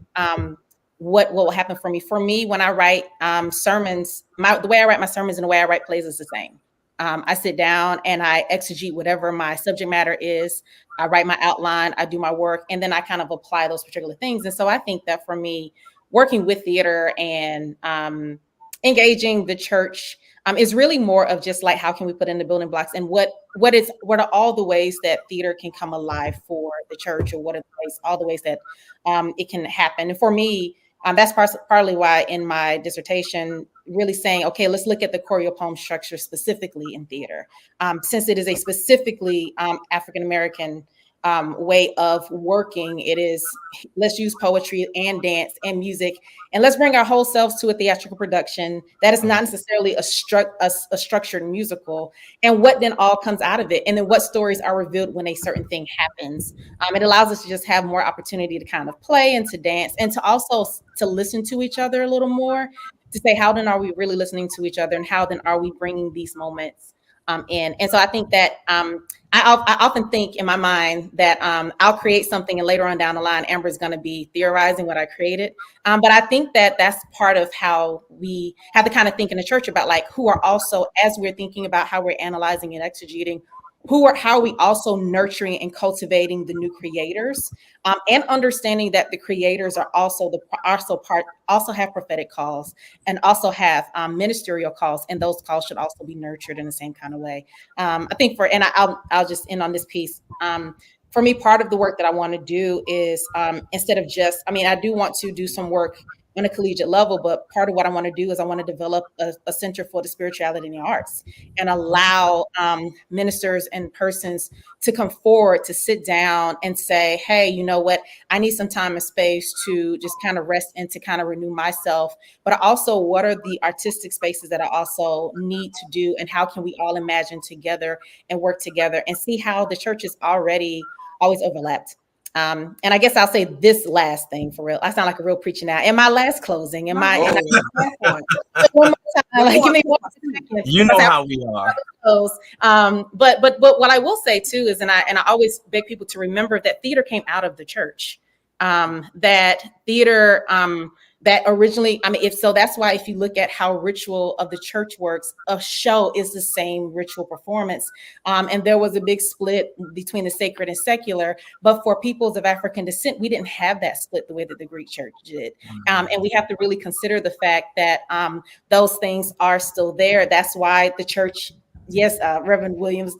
What will happen for me? For me, when I write sermons, the way I write my sermons and the way I write plays is the same. I sit down and I exegete whatever my subject matter is. I write my outline, I do my work, and then I kind of apply those particular things. And so I think that for me, working with theater and engaging the church is really more of just like, how can we put in the building blocks, and what are all the ways that theater can come alive for the church, or what are all the ways that it can happen. And for me, that's partly why in my dissertation, really saying, okay, let's look at the choreo poem structure specifically in theater. Since it is a specifically African-American way of working, it is, let's use poetry and dance and music, and let's bring our whole selves to a theatrical production that is not necessarily a structured musical, and what then all comes out of it, and then what stories are revealed when a certain thing happens. It allows us to just have more opportunity to kind of play and to dance, and to also to listen to each other a little more, to say, how then are we really listening to each other, and how then are we bringing these moments in. And so I think that I often think in my mind that I'll create something and later on down the line, Amber's going to be theorizing what I created. But I think that that's part of how we have to kind of think in the church about like who are also, as we're thinking about how we're analyzing and exegeting, how are we also nurturing and cultivating the new creators, and understanding that the creators are also have prophetic calls and also have ministerial calls, and those calls should also be nurtured in the same kind of way. I think I'll just end on this piece. For me, part of the work that I want to do is instead of just, I do want to do some work on a collegiate level, but part of what I want to do is I want to develop a center for the spirituality and the arts and allow ministers and persons to come forward to sit down and say, hey, you know what, I need some time and space to just kind of rest and to kind of renew myself, but also what are the artistic spaces that I also need to do, and how can we all imagine together and work together and see how the church is already always overlapped. And I guess I'll say this last thing for real. I sound like a real preacher now. In my last closing, one more time, like, give me 1 second. You know how we are. But what I will say too is, and I always beg people to remember that theater came out of the church. That theater, that originally, that's why if you look at how ritual of the church works, a show is the same ritual performance. And there was a big split between the sacred and secular, but for peoples of African descent, we didn't have that split the way that the Greek church did. And we have to really consider the fact that those things are still there. That's why the church, yes, Reverend Williams,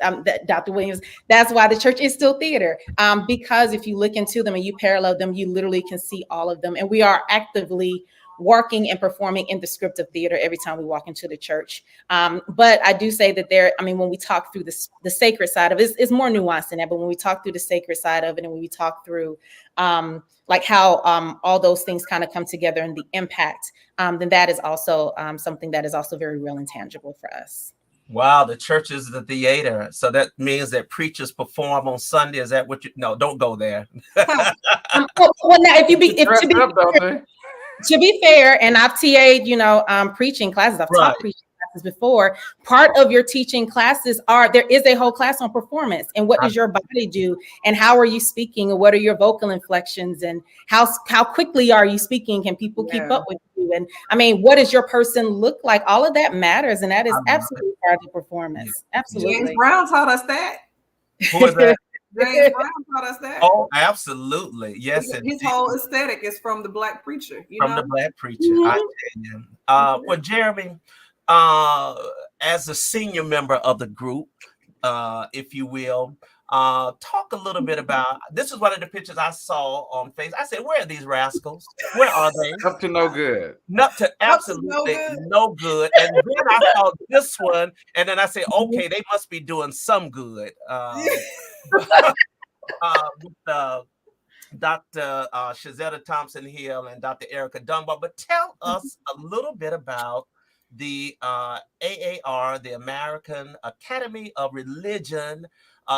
Dr. Williams, that's why the church is still theater. Because if you look into them and you parallel them, you literally can see all of them. And we are actively working and performing in the script of theater every time we walk into the church. But I do say that when we talk through the sacred side of it, it's more nuanced than that. But when we talk through the sacred side of it, and when we talk through like how all those things kind of come together and the impact, then that is also something that is also very real and tangible for us. Wow, the church is the theater. So that means that preachers perform on Sunday. Is that what you? No, don't go there. Well, now, to be fair, and I've TA'd, preaching classes. I've taught preaching classes before. Part of your teaching classes there is a whole class on performance and what does your body do, and how are you speaking, and what are your vocal inflections, and how quickly are you speaking? Can people keep up with you? And what does your person look like? All of that matters, and that is absolutely part of the performance. Absolutely. James Brown taught us that. Who is that? James Brown taught us that. Oh, absolutely. Yes. His whole aesthetic is from the Black preacher. The Black preacher. I tell you. Well, Jeremy, as a senior member of the group, if you will, talk a little bit about, this is one of the pictures I saw on Facebook. I said, where are these rascals? Where are they? Up to no good. Up to absolutely no good. And then I saw this one, and then I said, okay, they must be doing some good. With Dr. Shazetta Thompson Hill and Dr. Erica Dunbar. But tell us a little bit about the AAR, the American Academy of Religion.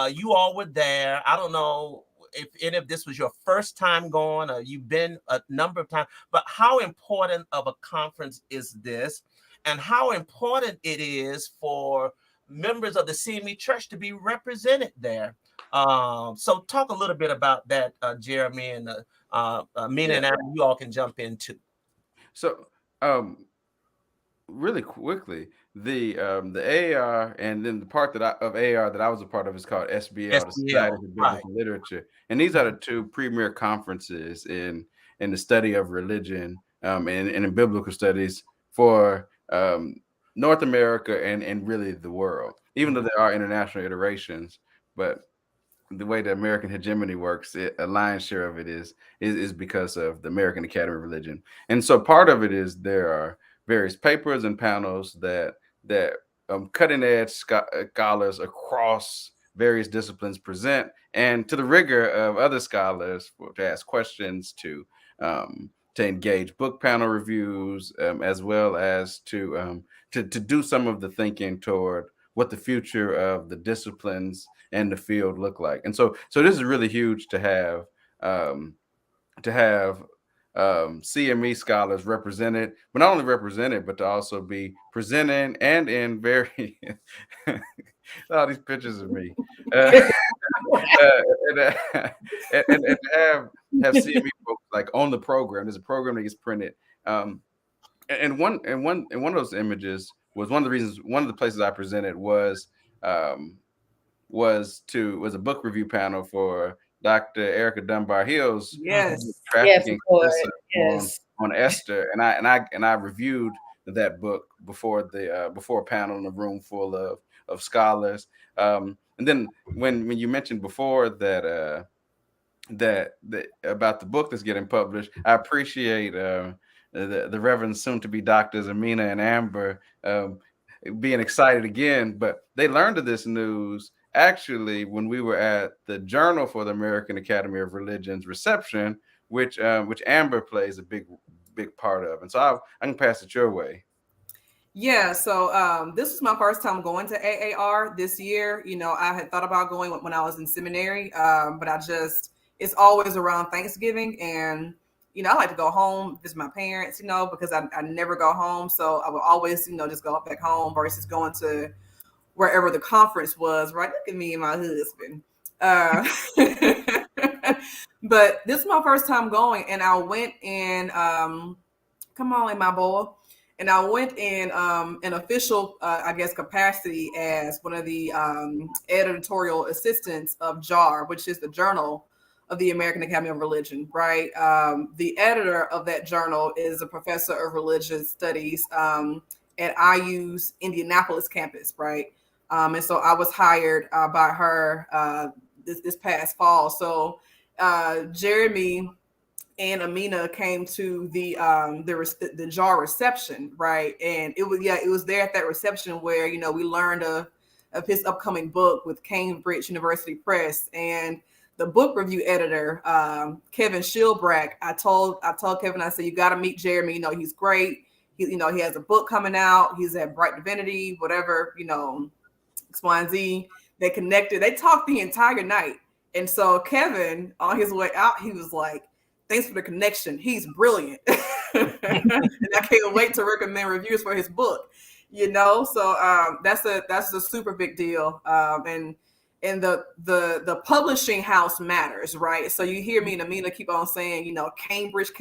You all were there. I don't know if any of this was your first time going, or you've been a number of times, but how important of a conference is this, and how important it is for members of the CME Church to be represented there. So talk a little bit about that, Jeremy, and Amina and Amber, you all can jump in too. So really quickly, the AAR, and then the part of AAR that I was a part of is called SBL, the Society of Biblical Literature. And these are the two premier conferences in the study of religion and in biblical studies for North America and really the world, even though there are international iterations. But the way the American hegemony works, a lion's share of it is because of the American Academy of Religion. And so part of it is there are various papers and panels that cutting edge scholars across various disciplines present, and to the rigor of other scholars to ask questions, to engage book panel reviews, as well as to do some of the thinking toward what the future of the disciplines and the field look like. And so this is really huge to have CME scholars represented, but not only represented, but to also be presenting and in very all these pictures of me. And have CME folks like on the program. There's a program that gets printed. And one of those images was one of the places I presented was a book review panel for Dr. Erica Dunbar Hill's trafficking on Esther, and I reviewed that book before a panel in a room full of scholars. And then when you mentioned before that about the book that's getting published, I appreciate the Reverend soon-to-be doctors Amina and Amber being excited again. But they learned of this news actually when we were at the Journal for the American Academy of Religion's reception, which Amber plays a big part of. And so I can pass it your way. Yeah, so this was my first time going to AAR this year. You know, I had thought about going when I was in seminary, but it's always around Thanksgiving, and you know, I like to go home, visit my parents, you know, because I never go home. So I would always, you know, just go back home versus going to wherever the conference was, right? Look at me and my husband. But this is my first time going, and I went in, come on in my boy. And I went in an official, I guess, capacity as one of the editorial assistants of JAR, which is the Journal of the American Academy of Religion, right? The editor of that journal is a professor of religious studies at IU's Indianapolis campus, right? And so I was hired by her this past fall. So Jeremy and Amina came to the JAR reception, right? And it was there at that reception where, you know, we learned of his upcoming book with Cambridge University Press. And the book review editor, Kevin Shilbrack, I told Kevin, I said, you got to meet Jeremy. You know, he's great. He has a book coming out. He's at Brite Divinity, whatever, you know, X, Y, and Z. They connected. They talked the entire night. And so Kevin, on his way out, he was like, thanks for the connection. He's brilliant. And I can't wait to recommend reviews for his book, you know? So that's a super big deal. And the publishing house matters, right? So you hear me and Amina keep on saying, you know, Cambridge.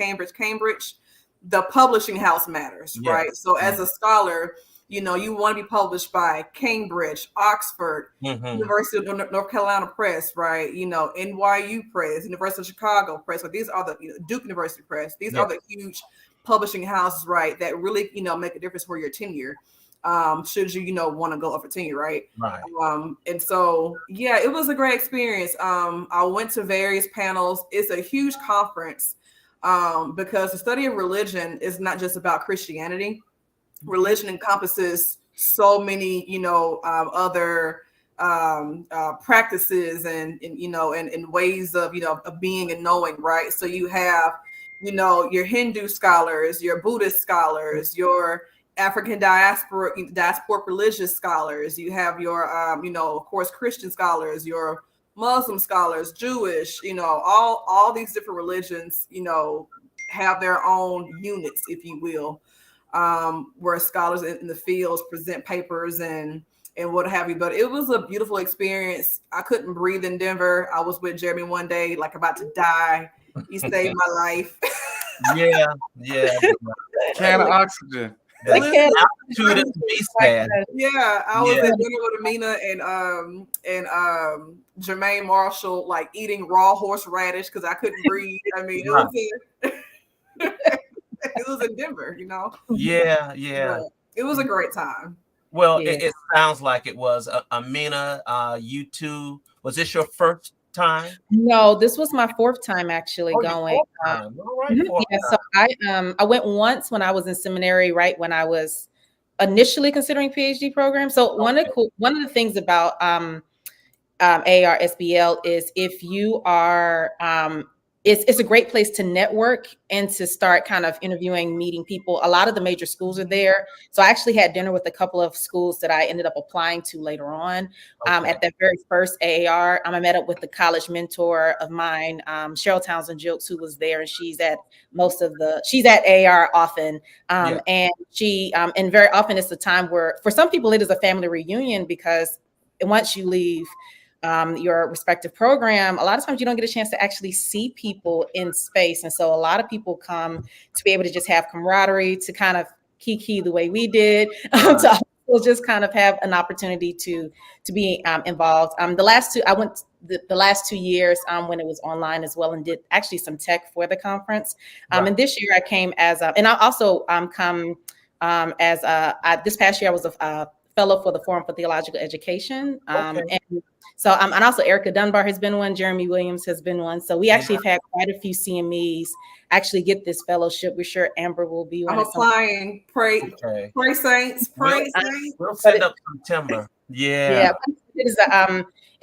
The publishing house matters, right? So as a scholar, you know, you want to be published by Cambridge, Oxford, University of North Carolina Press, right? You know, NYU Press, University of Chicago Press. So these are the Duke University Press. These are the huge publishing houses, right? That really, you know, make a difference for your tenure. Should you, you know, want to go up for tenure, right? Right. And so, yeah, it was a great experience. I went to various panels. It's a huge conference because the study of religion is not just about Christianity. Religion encompasses so many, you know, other practices and you know, and ways of, you know, of being and knowing, right? So you have, you know, your Hindu scholars, your Buddhist scholars, your African diasporic religious scholars. You have your, you know, of course, Christian scholars, your Muslim scholars, Jewish, you know, all these different religions, you know, have their own units, if you will. Where scholars in the fields present papers and what have you. But it was a beautiful experience. I couldn't breathe in Denver. I was with Jeremy one day, like about to die. He saved my life. Yeah. Can of oxygen. Yeah, I was at dinner with Amina and Jermaine Marshall, like eating raw horseradish because I couldn't breathe. I mean, it was in Denver, you know? Yeah. But it was a great time. Well, it sounds like it was. Amina, you too. Was this your first time? No, this was my fourth time actually going. So I went once when I was in seminary, right when I was initially considering PhD programs. So one of the things about AAR-SBL is if you are it's a great place to network and to start kind of interviewing, meeting people. A lot of the major schools are there. So I actually had dinner with a couple of schools that I ended up applying to later on. At that very first AAR, I met up with the college mentor of mine, Cheryl Townsend-Jilks, who was there, and she's at AAR often. And she, and very often it's a time where, for some people, it is a family reunion because once you leave your respective program, a lot of times you don't get a chance to actually see people in space. And so a lot of people come to be able to just have camaraderie, to kind of kiki the way we did, to also just kind of have an opportunity to be involved. The last 2 years when it was online as well, and did actually some tech for the conference. And this year I came as, and I also come as this past year I was a fellow for the Forum for Theological Education. And so, and also Erica Dunbar has been one, Jeremy Williams has been one. So we actually have had quite a few CMEs actually get this fellowship. We're sure Amber will be one. I'm applying. Pray saints. We'll send up September. Yeah.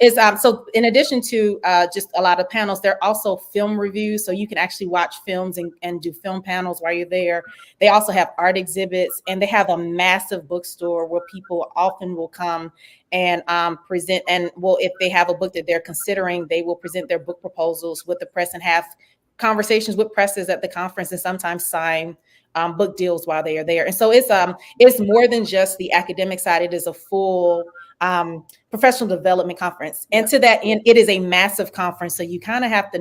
It is so in addition to just a lot of panels, there are also film reviews. So you can actually watch films and do film panels while you're there. They also have art exhibits, and they have a massive bookstore where people often will come and present. And if they have a book that they're considering, they will present their book proposals with the press and have conversations with presses at the conference, and sometimes sign book deals while they are there. And so it's more than just the academic side. It is a full professional development conference. And to that end, it is a massive conference. So you kind of have to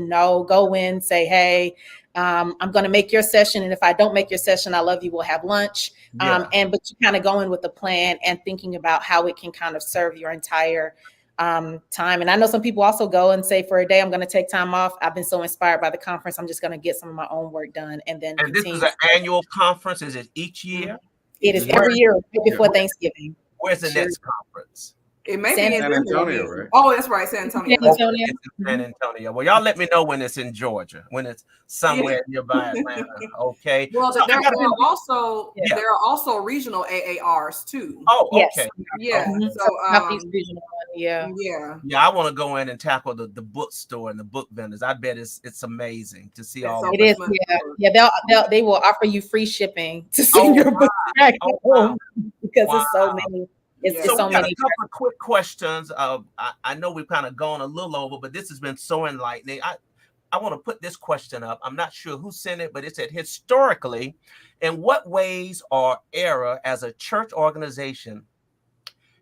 go in, say, hey, I'm going to make your session. And if I don't make your session, I love you. We'll have lunch. But you kind of go in with a plan and thinking about how it can kind of serve your entire time. And I know some people also go and say, for a day, I'm going to take time off. I've been so inspired by the conference. I'm just going to get some of my own work done. And then this is an annual conference. Is it each year? It is every year before Thanksgiving. Where's the next conference? It may be in San Antonio, right? Oh, that's right, San Antonio. San Antonio. Well, y'all let me know when it's in Georgia, when it's somewhere nearby Atlanta. Okay. Well, so there are also regional AARs too. Oh, okay. Yeah. Okay. So regional one, yeah. I want to go in and tackle the bookstore and the book vendors. I bet it's amazing to see all. It is. Yeah. They will offer you free shipping to send your book back home because it's so many. It's so many. A couple of quick questions. I know we've kind of gone a little over, but this has been so enlightening. I want to put this question up. I'm not sure who sent it, but it said, historically, in what ways or era as a church organization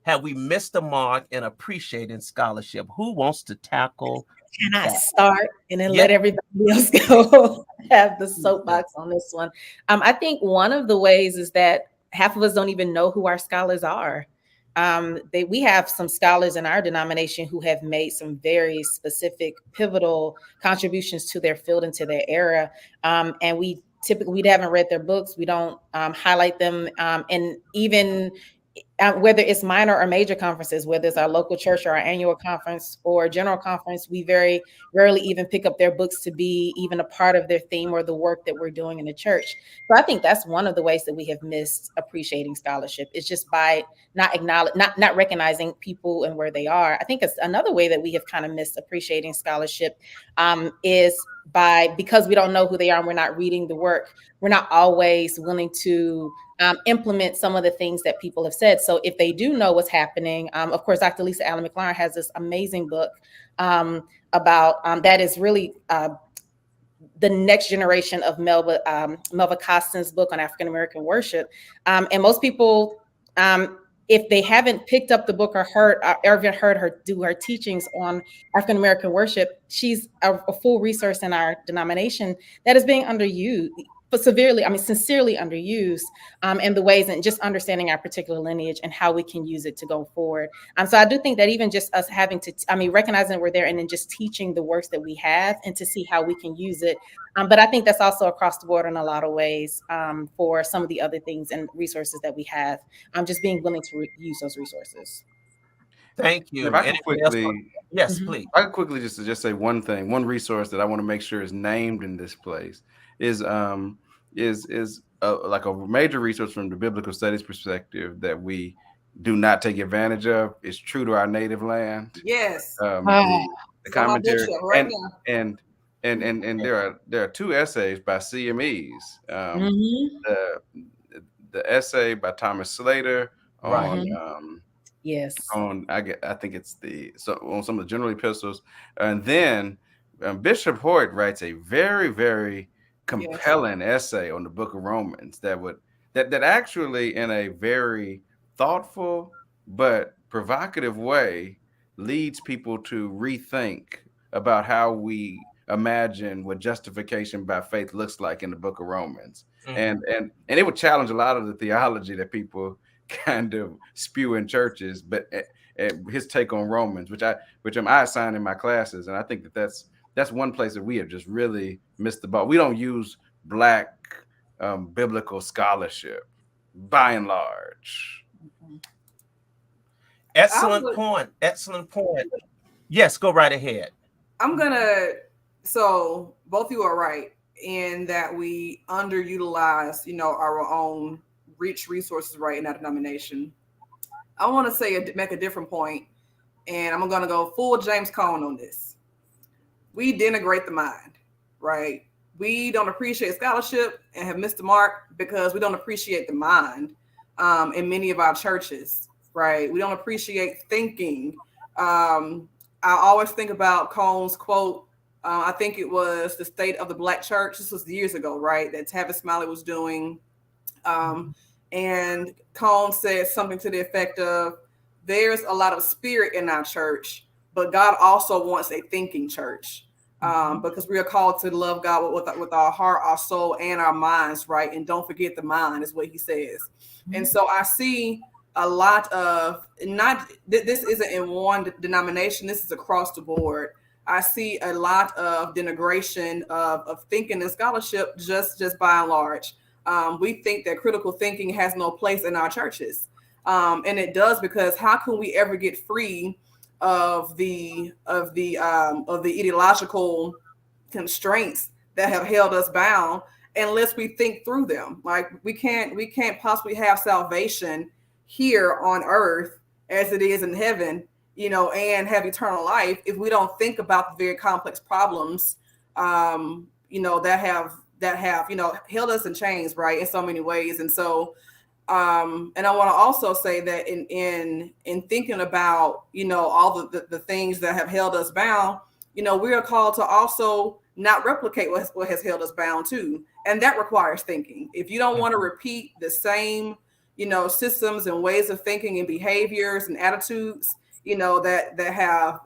have we missed the mark in appreciating scholarship? Who wants to tackle? Can I start and then let everybody else go? Have the soapbox on this one. I think one of the ways is that half of us don't even know who our scholars are. We have some scholars in our denomination who have made some very specific, pivotal contributions to their field and to their era. And we haven't read their books. We don't highlight them. And even whether it's minor or major conferences, whether it's our local church or our annual conference or general conference, we very rarely even pick up their books to be even a part of their theme or the work that we're doing in the church. So I think that's one of the ways that we have missed appreciating scholarship. It's just by not recognizing people and where they are. I think it's another way that we have kind of missed appreciating scholarship is because we don't know who they are and we're not reading the work. We're not always willing to implement some of the things that people have said. So if they do know what's happening, of course, Dr. Lisa Allen McLaren has this amazing book about that is really the next generation of Melva Costin's book on African American worship. And most people, if they haven't picked up the book or even heard her do her teachings on African American worship, she's a full resource in our denomination that is being underused. But sincerely underused in the ways and just understanding our particular lineage and how we can use it to go forward. So I do think that even just us having to, recognizing that we're there and then just teaching the works that we have and to see how we can use it. But I think that's also across the board in a lot of ways for some of the other things and resources that we have. Just being willing to use those resources. Thank you. If I can quickly, yes, please. I can quickly just say one thing. One resource that I want to make sure is named in this place is like a major resource from the biblical studies perspective that we do not take advantage of. It's True to Our Native Land. Yes. The commentary and there are two essays by CMEs. The essay by Thomas Slater on I think it's on some of the general epistles, and then Bishop Hoyt writes a very, very compelling essay on the book of Romans that actually in a very thoughtful but provocative way leads people to rethink about how we imagine what justification by faith looks like in the book of Romans. And it would challenge a lot of the theology that people kind of spew in churches, but his take on Romans, which I assign in my classes. And I think that's one place that we have just really missed the ball. We don't use Black biblical scholarship by and large. Excellent point. Yes, go right ahead. So both of you are right in that we underutilize, our own rich resources, right, in that denomination. I want to make a different point, and I'm going to go full James Cone on this. We denigrate the mind, right? We don't appreciate scholarship and have missed the mark because we don't appreciate the mind in many of our churches, right? We don't appreciate thinking. I always think about Cone's quote. I think it was the State of the Black Church. This was years ago, right? That Tavis Smiley was doing. And Cone said something to the effect of, there's a lot of spirit in our church, but God also wants a thinking church. Because we are called to love God with our heart, our soul, and our minds, right? And don't forget the mind is what he says. And so I see a lot of, this isn't in one denomination, this is across the board. I see a lot of denigration of thinking and scholarship just by and large. We think that critical thinking has no place in our churches. And it does, because how can we ever get free of the ideological constraints that have held us bound unless we think through them? Like we can't possibly have salvation here on earth as it is in heaven, and have eternal life if we don't think about the very complex problems, that have held us in chains, right, in so many ways. And so, and I want to also say that in thinking about, all the things that have held us bound, we are called to also not replicate what has held us bound too. And that requires thinking. If you don't want to repeat the same, systems and ways of thinking and behaviors and attitudes, that have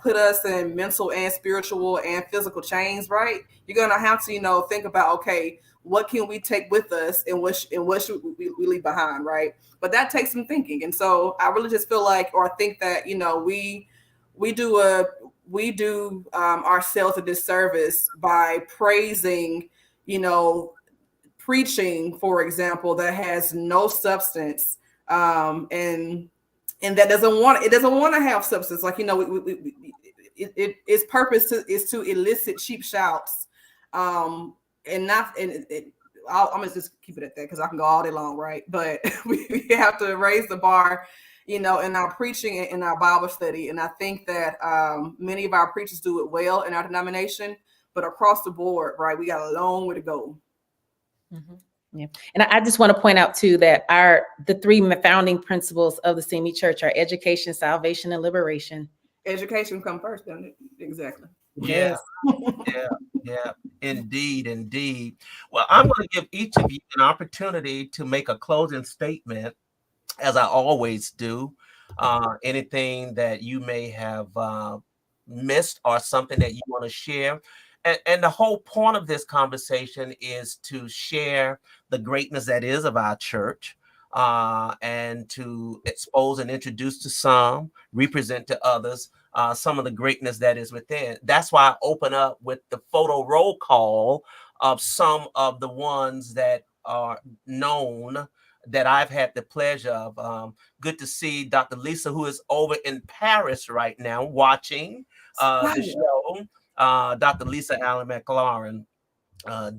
put us in mental and spiritual and physical chains, right? You're going to have to, think about, okay, what can we take with us and what should we leave behind, right? But that takes some thinking. And so I really just feel like, or think that, we do ourselves a disservice by praising, preaching, for example, that has no substance, and that doesn't want to have substance. Like, its purpose is to elicit cheap shouts, I'm gonna just keep it at that because I can go all day long, right? But we have to raise the bar, in our preaching and in our Bible study. And I think that many of our preachers do it well in our denomination, but across the board, right, we got a long way to go. Mm-hmm. Yeah. And I just want to point out too that the three founding principles of the CME Church are education, salvation, and liberation. Education come first, doesn't it? Exactly. Yeah. Yeah. Indeed. Well, I'm going to give each of you an opportunity to make a closing statement, as I always do. Anything that you may have missed or something that you want to share. And the whole point of this conversation is to share the greatness that is of our church, and to expose and introduce to some, represent to others, some of the greatness that is within. That's why I open up with the photo roll call of some of the ones that are known that I've had the pleasure of. Good to see Dr. Lisa, who is over in Paris right now watching the show. Dr. Lisa Allen McLaurin,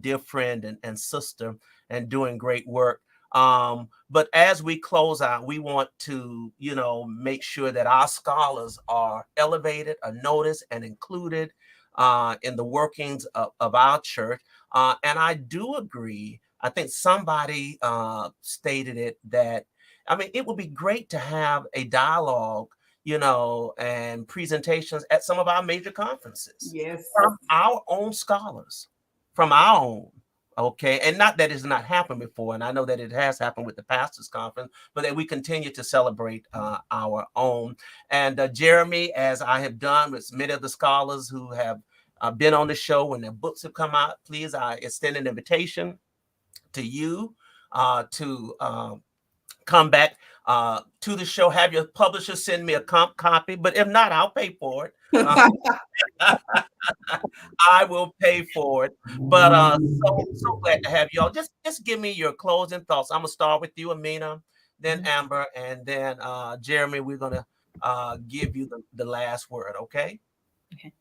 dear friend and sister, and doing great work. But as we close out, we want to, make sure that our scholars are elevated, are noticed, and included in the workings of our church. And I do agree. I think somebody stated it that, it would be great to have a dialogue, and presentations at some of our major conferences. Yes. From our own scholars, from our own. Okay, and not that it's not happened before, and I know that it has happened with the Pastors Conference, but that we continue to celebrate our own. And Jeremy, as I have done with many of the scholars who have been on the show when their books have come out, please, I extend an invitation to you to come back to the show. Have your publisher send me a copy, but if not, I'll pay for it. I will pay for it. But so glad to have y'all. Just give me your closing thoughts. I'm gonna start with you, Amina, then Amber, and then Jeremy. We're gonna give you the last word. Okay. Okay.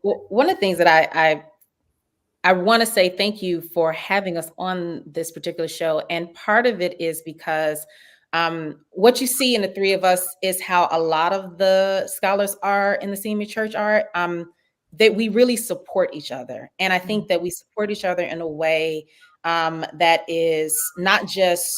Well, one of the things that I want to say thank you for having us on this particular show, and part of it is because what you see in the three of us is how a lot of the scholars are in the CME Church are, that we really support each other. And I think that we support each other in a way that is not just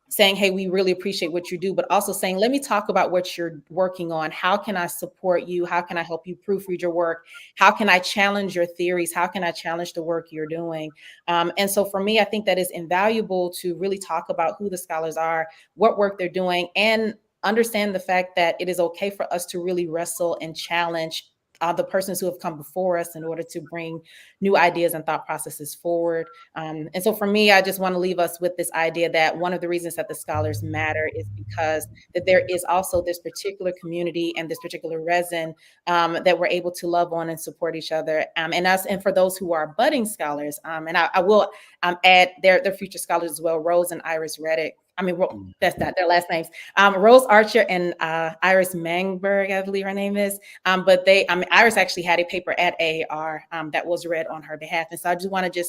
saying, hey, we really appreciate what you do, but also saying, let me talk about what you're working on. How can I support you? How can I help you proofread your work? How can I challenge your theories? How can I challenge the work you're doing? And so for me, I think that is invaluable to really talk about who the scholars are, what work they're doing, and understand the fact that it is okay for us to really wrestle and challenge the persons who have come before us in order to bring new ideas and thought processes forward. And so for me, I just want to leave us with this idea that one of the reasons that the scholars matter is because that there is also this particular community and this particular resin that we're able to love on and support each other. And for those who are budding scholars, and I will add their future scholars as well, Rose and Iris Reddick. I mean, that's not their last names. Rose Archer and Iris Mangberg, I believe her name is. But Iris actually had a paper at AAR that was read on her behalf. And so I just want to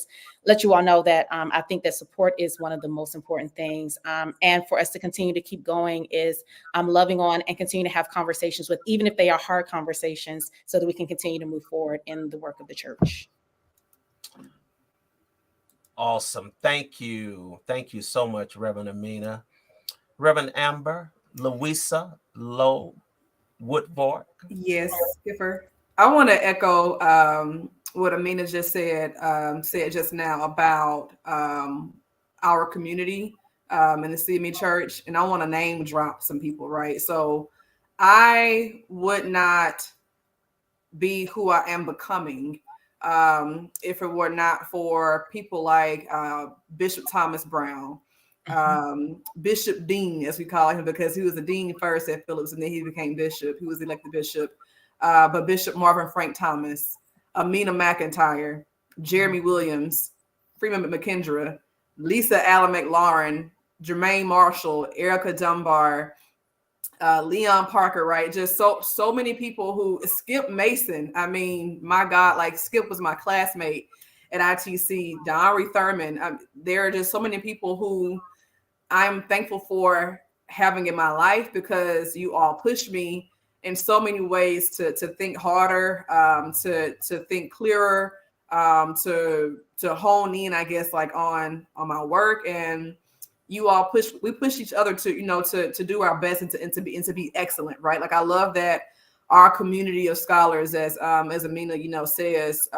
let you all know that I think that support is one of the most important things. And for us to continue to keep going is loving on and continue to have conversations with, even if they are hard conversations, so that we can continue to move forward in the work of the church. Awesome. Thank you. Thank you so much, Reverend Amina. Reverend Amber Lowe Woodfork. Yes, Skipper. I want to echo what Amina just said just now about our community in the CME Church. And I want to name drop some people, right? So I would not be who I am becoming if it were not for people like Bishop Thomas Brown, Bishop Dean, as we call him, because he was a dean first at Phillips and then he became bishop. He was elected bishop. But Bishop Marvin Frank Thomas, Amina McIntyre, Jeremy Williams, Freeman McIntyre, Lisa Allen McLaurin, Jermaine Marshall, Erica Dunbar, Leon Parker, right? Just so many people who, Skip Mason. I mean, my God, like Skip was my classmate at ITC, Donry Thurman. There are just so many people who I'm thankful for having in my life, because you all pushed me in so many ways to think harder, to think clearer, to hone in, I guess, like on my work. And you all we push each other to do our best and to be excellent, right? Like I love that our community of scholars, as Amina, says,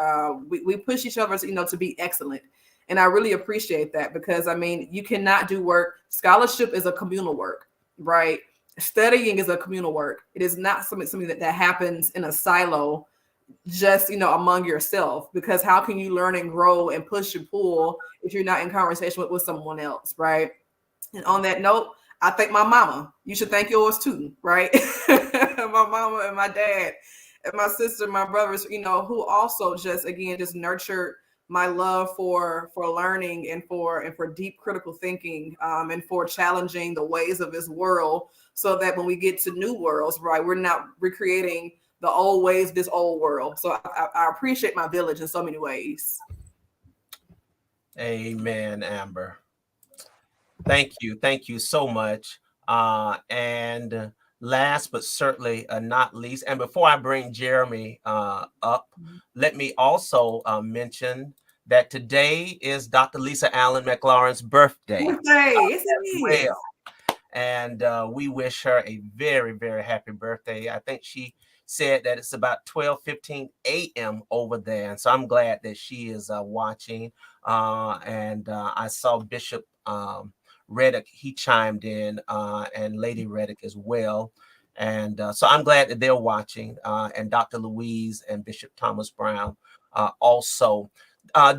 we push each other, to be excellent. And I really appreciate that, because I mean, you cannot do work. Scholarship is a communal work, right? Studying is a communal work. It is not something that happens in a silo, just among yourself, because how can you learn and grow and push and pull if you're not in conversation with someone else, right? And on that note, I thank my mama. You should thank yours too, right? My mama and my dad and my sister, my brothers, who also just nurtured my love for learning and for deep critical thinking, and for challenging the ways of this world, so that when we get to new worlds, right, we're not recreating the old ways of this old world. So I appreciate my village in so many ways. Amen, Amber. Thank you so much. And last but certainly not least, and before I bring Jeremy up, let me also mention that today is Dr. Lisa Allen McLaurin's birthday. Yes, it is. And we wish her a very, very happy birthday. I think she said that it's about 12:15 a.m. over there. And so I'm glad that she is watching. And I saw Bishop Reddick, he chimed in, and Lady Reddick as well. And so I'm glad that they're watching, and Dr. Louise and Bishop Thomas Brown also.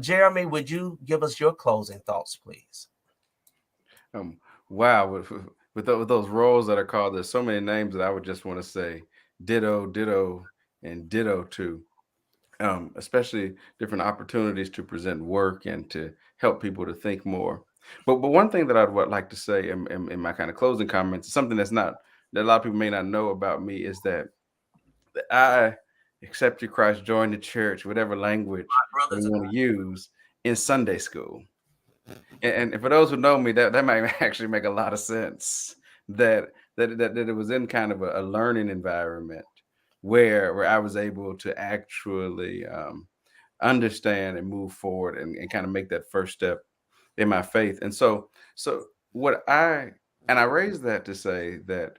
Jeremy, would you give us your closing thoughts, please? Wow, with those roles that are called, there's so many names that I would just want to say ditto, ditto, and ditto to, especially different opportunities to present work and to help people to think more. But one thing that I would like to say in my kind of closing comments, something that a lot of people may not know about me, is that I accepted Christ, joined the church, whatever language you want to use, in Sunday school. And for those who know me, that might actually make a lot of sense, that it was in kind of a learning environment where I was able to actually understand and move forward and kind of make that first step in my faith. And so I raise that to say that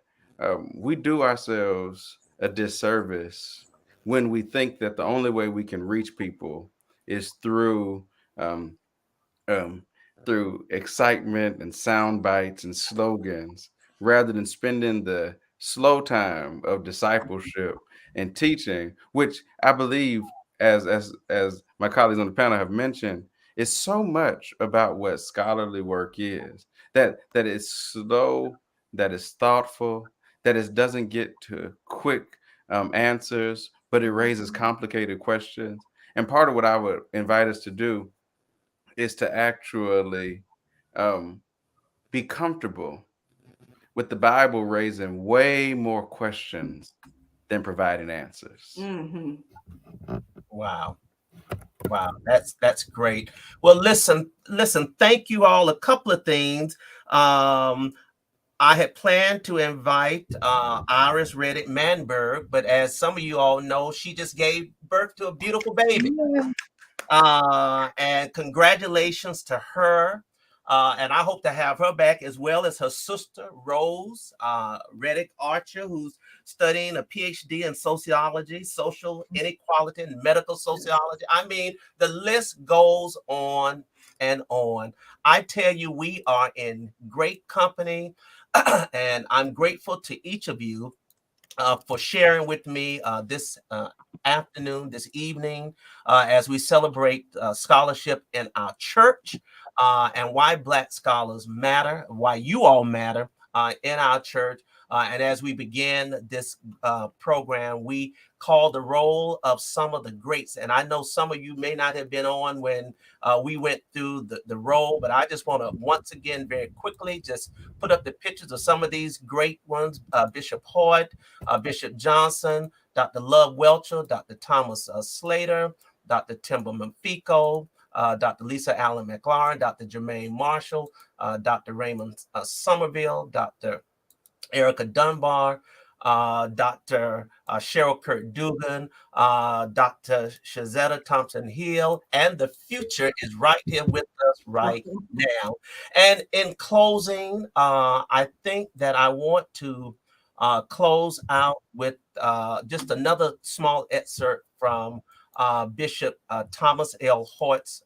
we do ourselves a disservice when we think that the only way we can reach people is through excitement and sound bites and slogans, rather than spending the slow time of discipleship and teaching, which I believe, as my colleagues on the panel have mentioned, is so much about what scholarly work is, that it's slow, that it's thoughtful, that it doesn't get to quick answers, but it raises complicated questions. And part of what I would invite us to do is to actually be comfortable with the Bible raising way more questions than providing answers. Mm-hmm. Wow. That's great. Well, listen, thank you all. A couple of things. I had planned to invite Iris Reddick Manberg, but as some of you all know, she just gave birth to a beautiful baby. And congratulations to her. And I hope to have her back, as well as her sister, Rose Reddick Archer, who's studying a PhD in sociology, social inequality, and medical sociology. I mean, the list goes on and on. I tell you, we are in great company, and I'm grateful to each of you for sharing with me this afternoon, this evening, as we celebrate scholarship in our church, and why Black scholars matter, why you all matter in our church. And as we begin this program, we call the roll of some of the greats. And I know some of you may not have been on when we went through the roll, but I just want to once again, very quickly, just put up the pictures of some of these great ones. Bishop Hoyt, Bishop Johnson, Dr. Love Welcher, Dr. Thomas Slater, Dr. Timberman Fico, Dr. Lisa Allen McLaurin, Dr. Jermaine Marshall, Dr. Raymond Somerville, Dr. Erica Dunbar, Dr. Cheryl Kurt Dugan, Dr. Shazetta Thompson Hill, and the future is right here with us right now. And in closing, I think that I want to close out with just another small excerpt from Bishop Thomas L. Hoyt's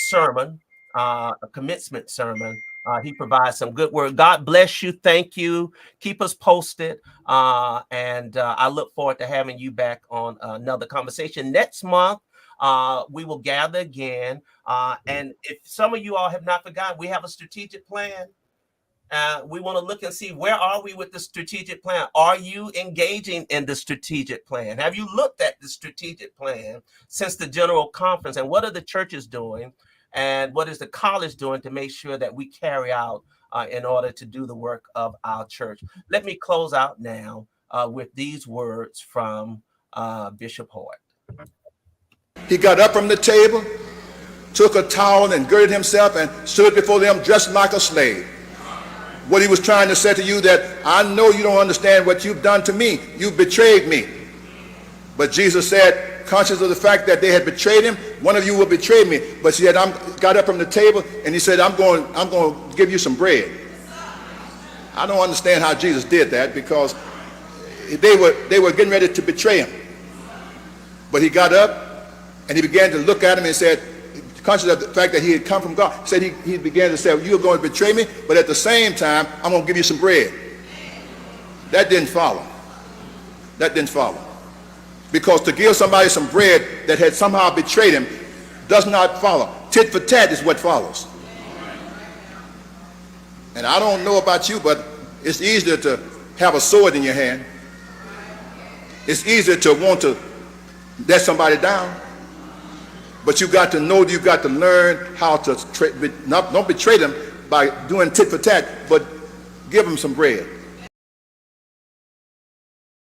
sermon, a commencement sermon. He provides some good word. God bless you. Thank you. Keep us posted. And I look forward to having you back on another conversation. Next month, we will gather again. And if some of you all have not forgotten, we have a strategic plan. We want to look and see, where are we with the strategic plan? Are you engaging in the strategic plan? Have you looked at the strategic plan since the General Conference? And what are the churches doing? And what is the college doing to make sure that we carry out in order to do the work of our church? Let me close out now with these words from Bishop Hoyt. He got up from the table, took a towel and girded himself and stood before them dressed like a slave. What he was trying to say to you, that I know you don't understand what you've done to me. You've betrayed me. But Jesus said, conscious of the fact that they had betrayed him, one of you will betray me. But he said, got up from the table and he said, I'm going to give you some bread. I don't understand how Jesus did that, because they were getting ready to betray him. But he got up and he began to look at him and said, conscious of the fact that he had come from God, he said he began to say, you're going to betray me, but at the same time, I'm going to give you some bread. That didn't follow. That didn't follow. Because to give somebody some bread that had somehow betrayed him does not follow. Tit for tat is what follows. And I don't know about you, but it's easier to have a sword in your hand. It's easier to want to let somebody down. But you got to know, you got to learn how to don't betray them by doing tit for tat, but give them some bread.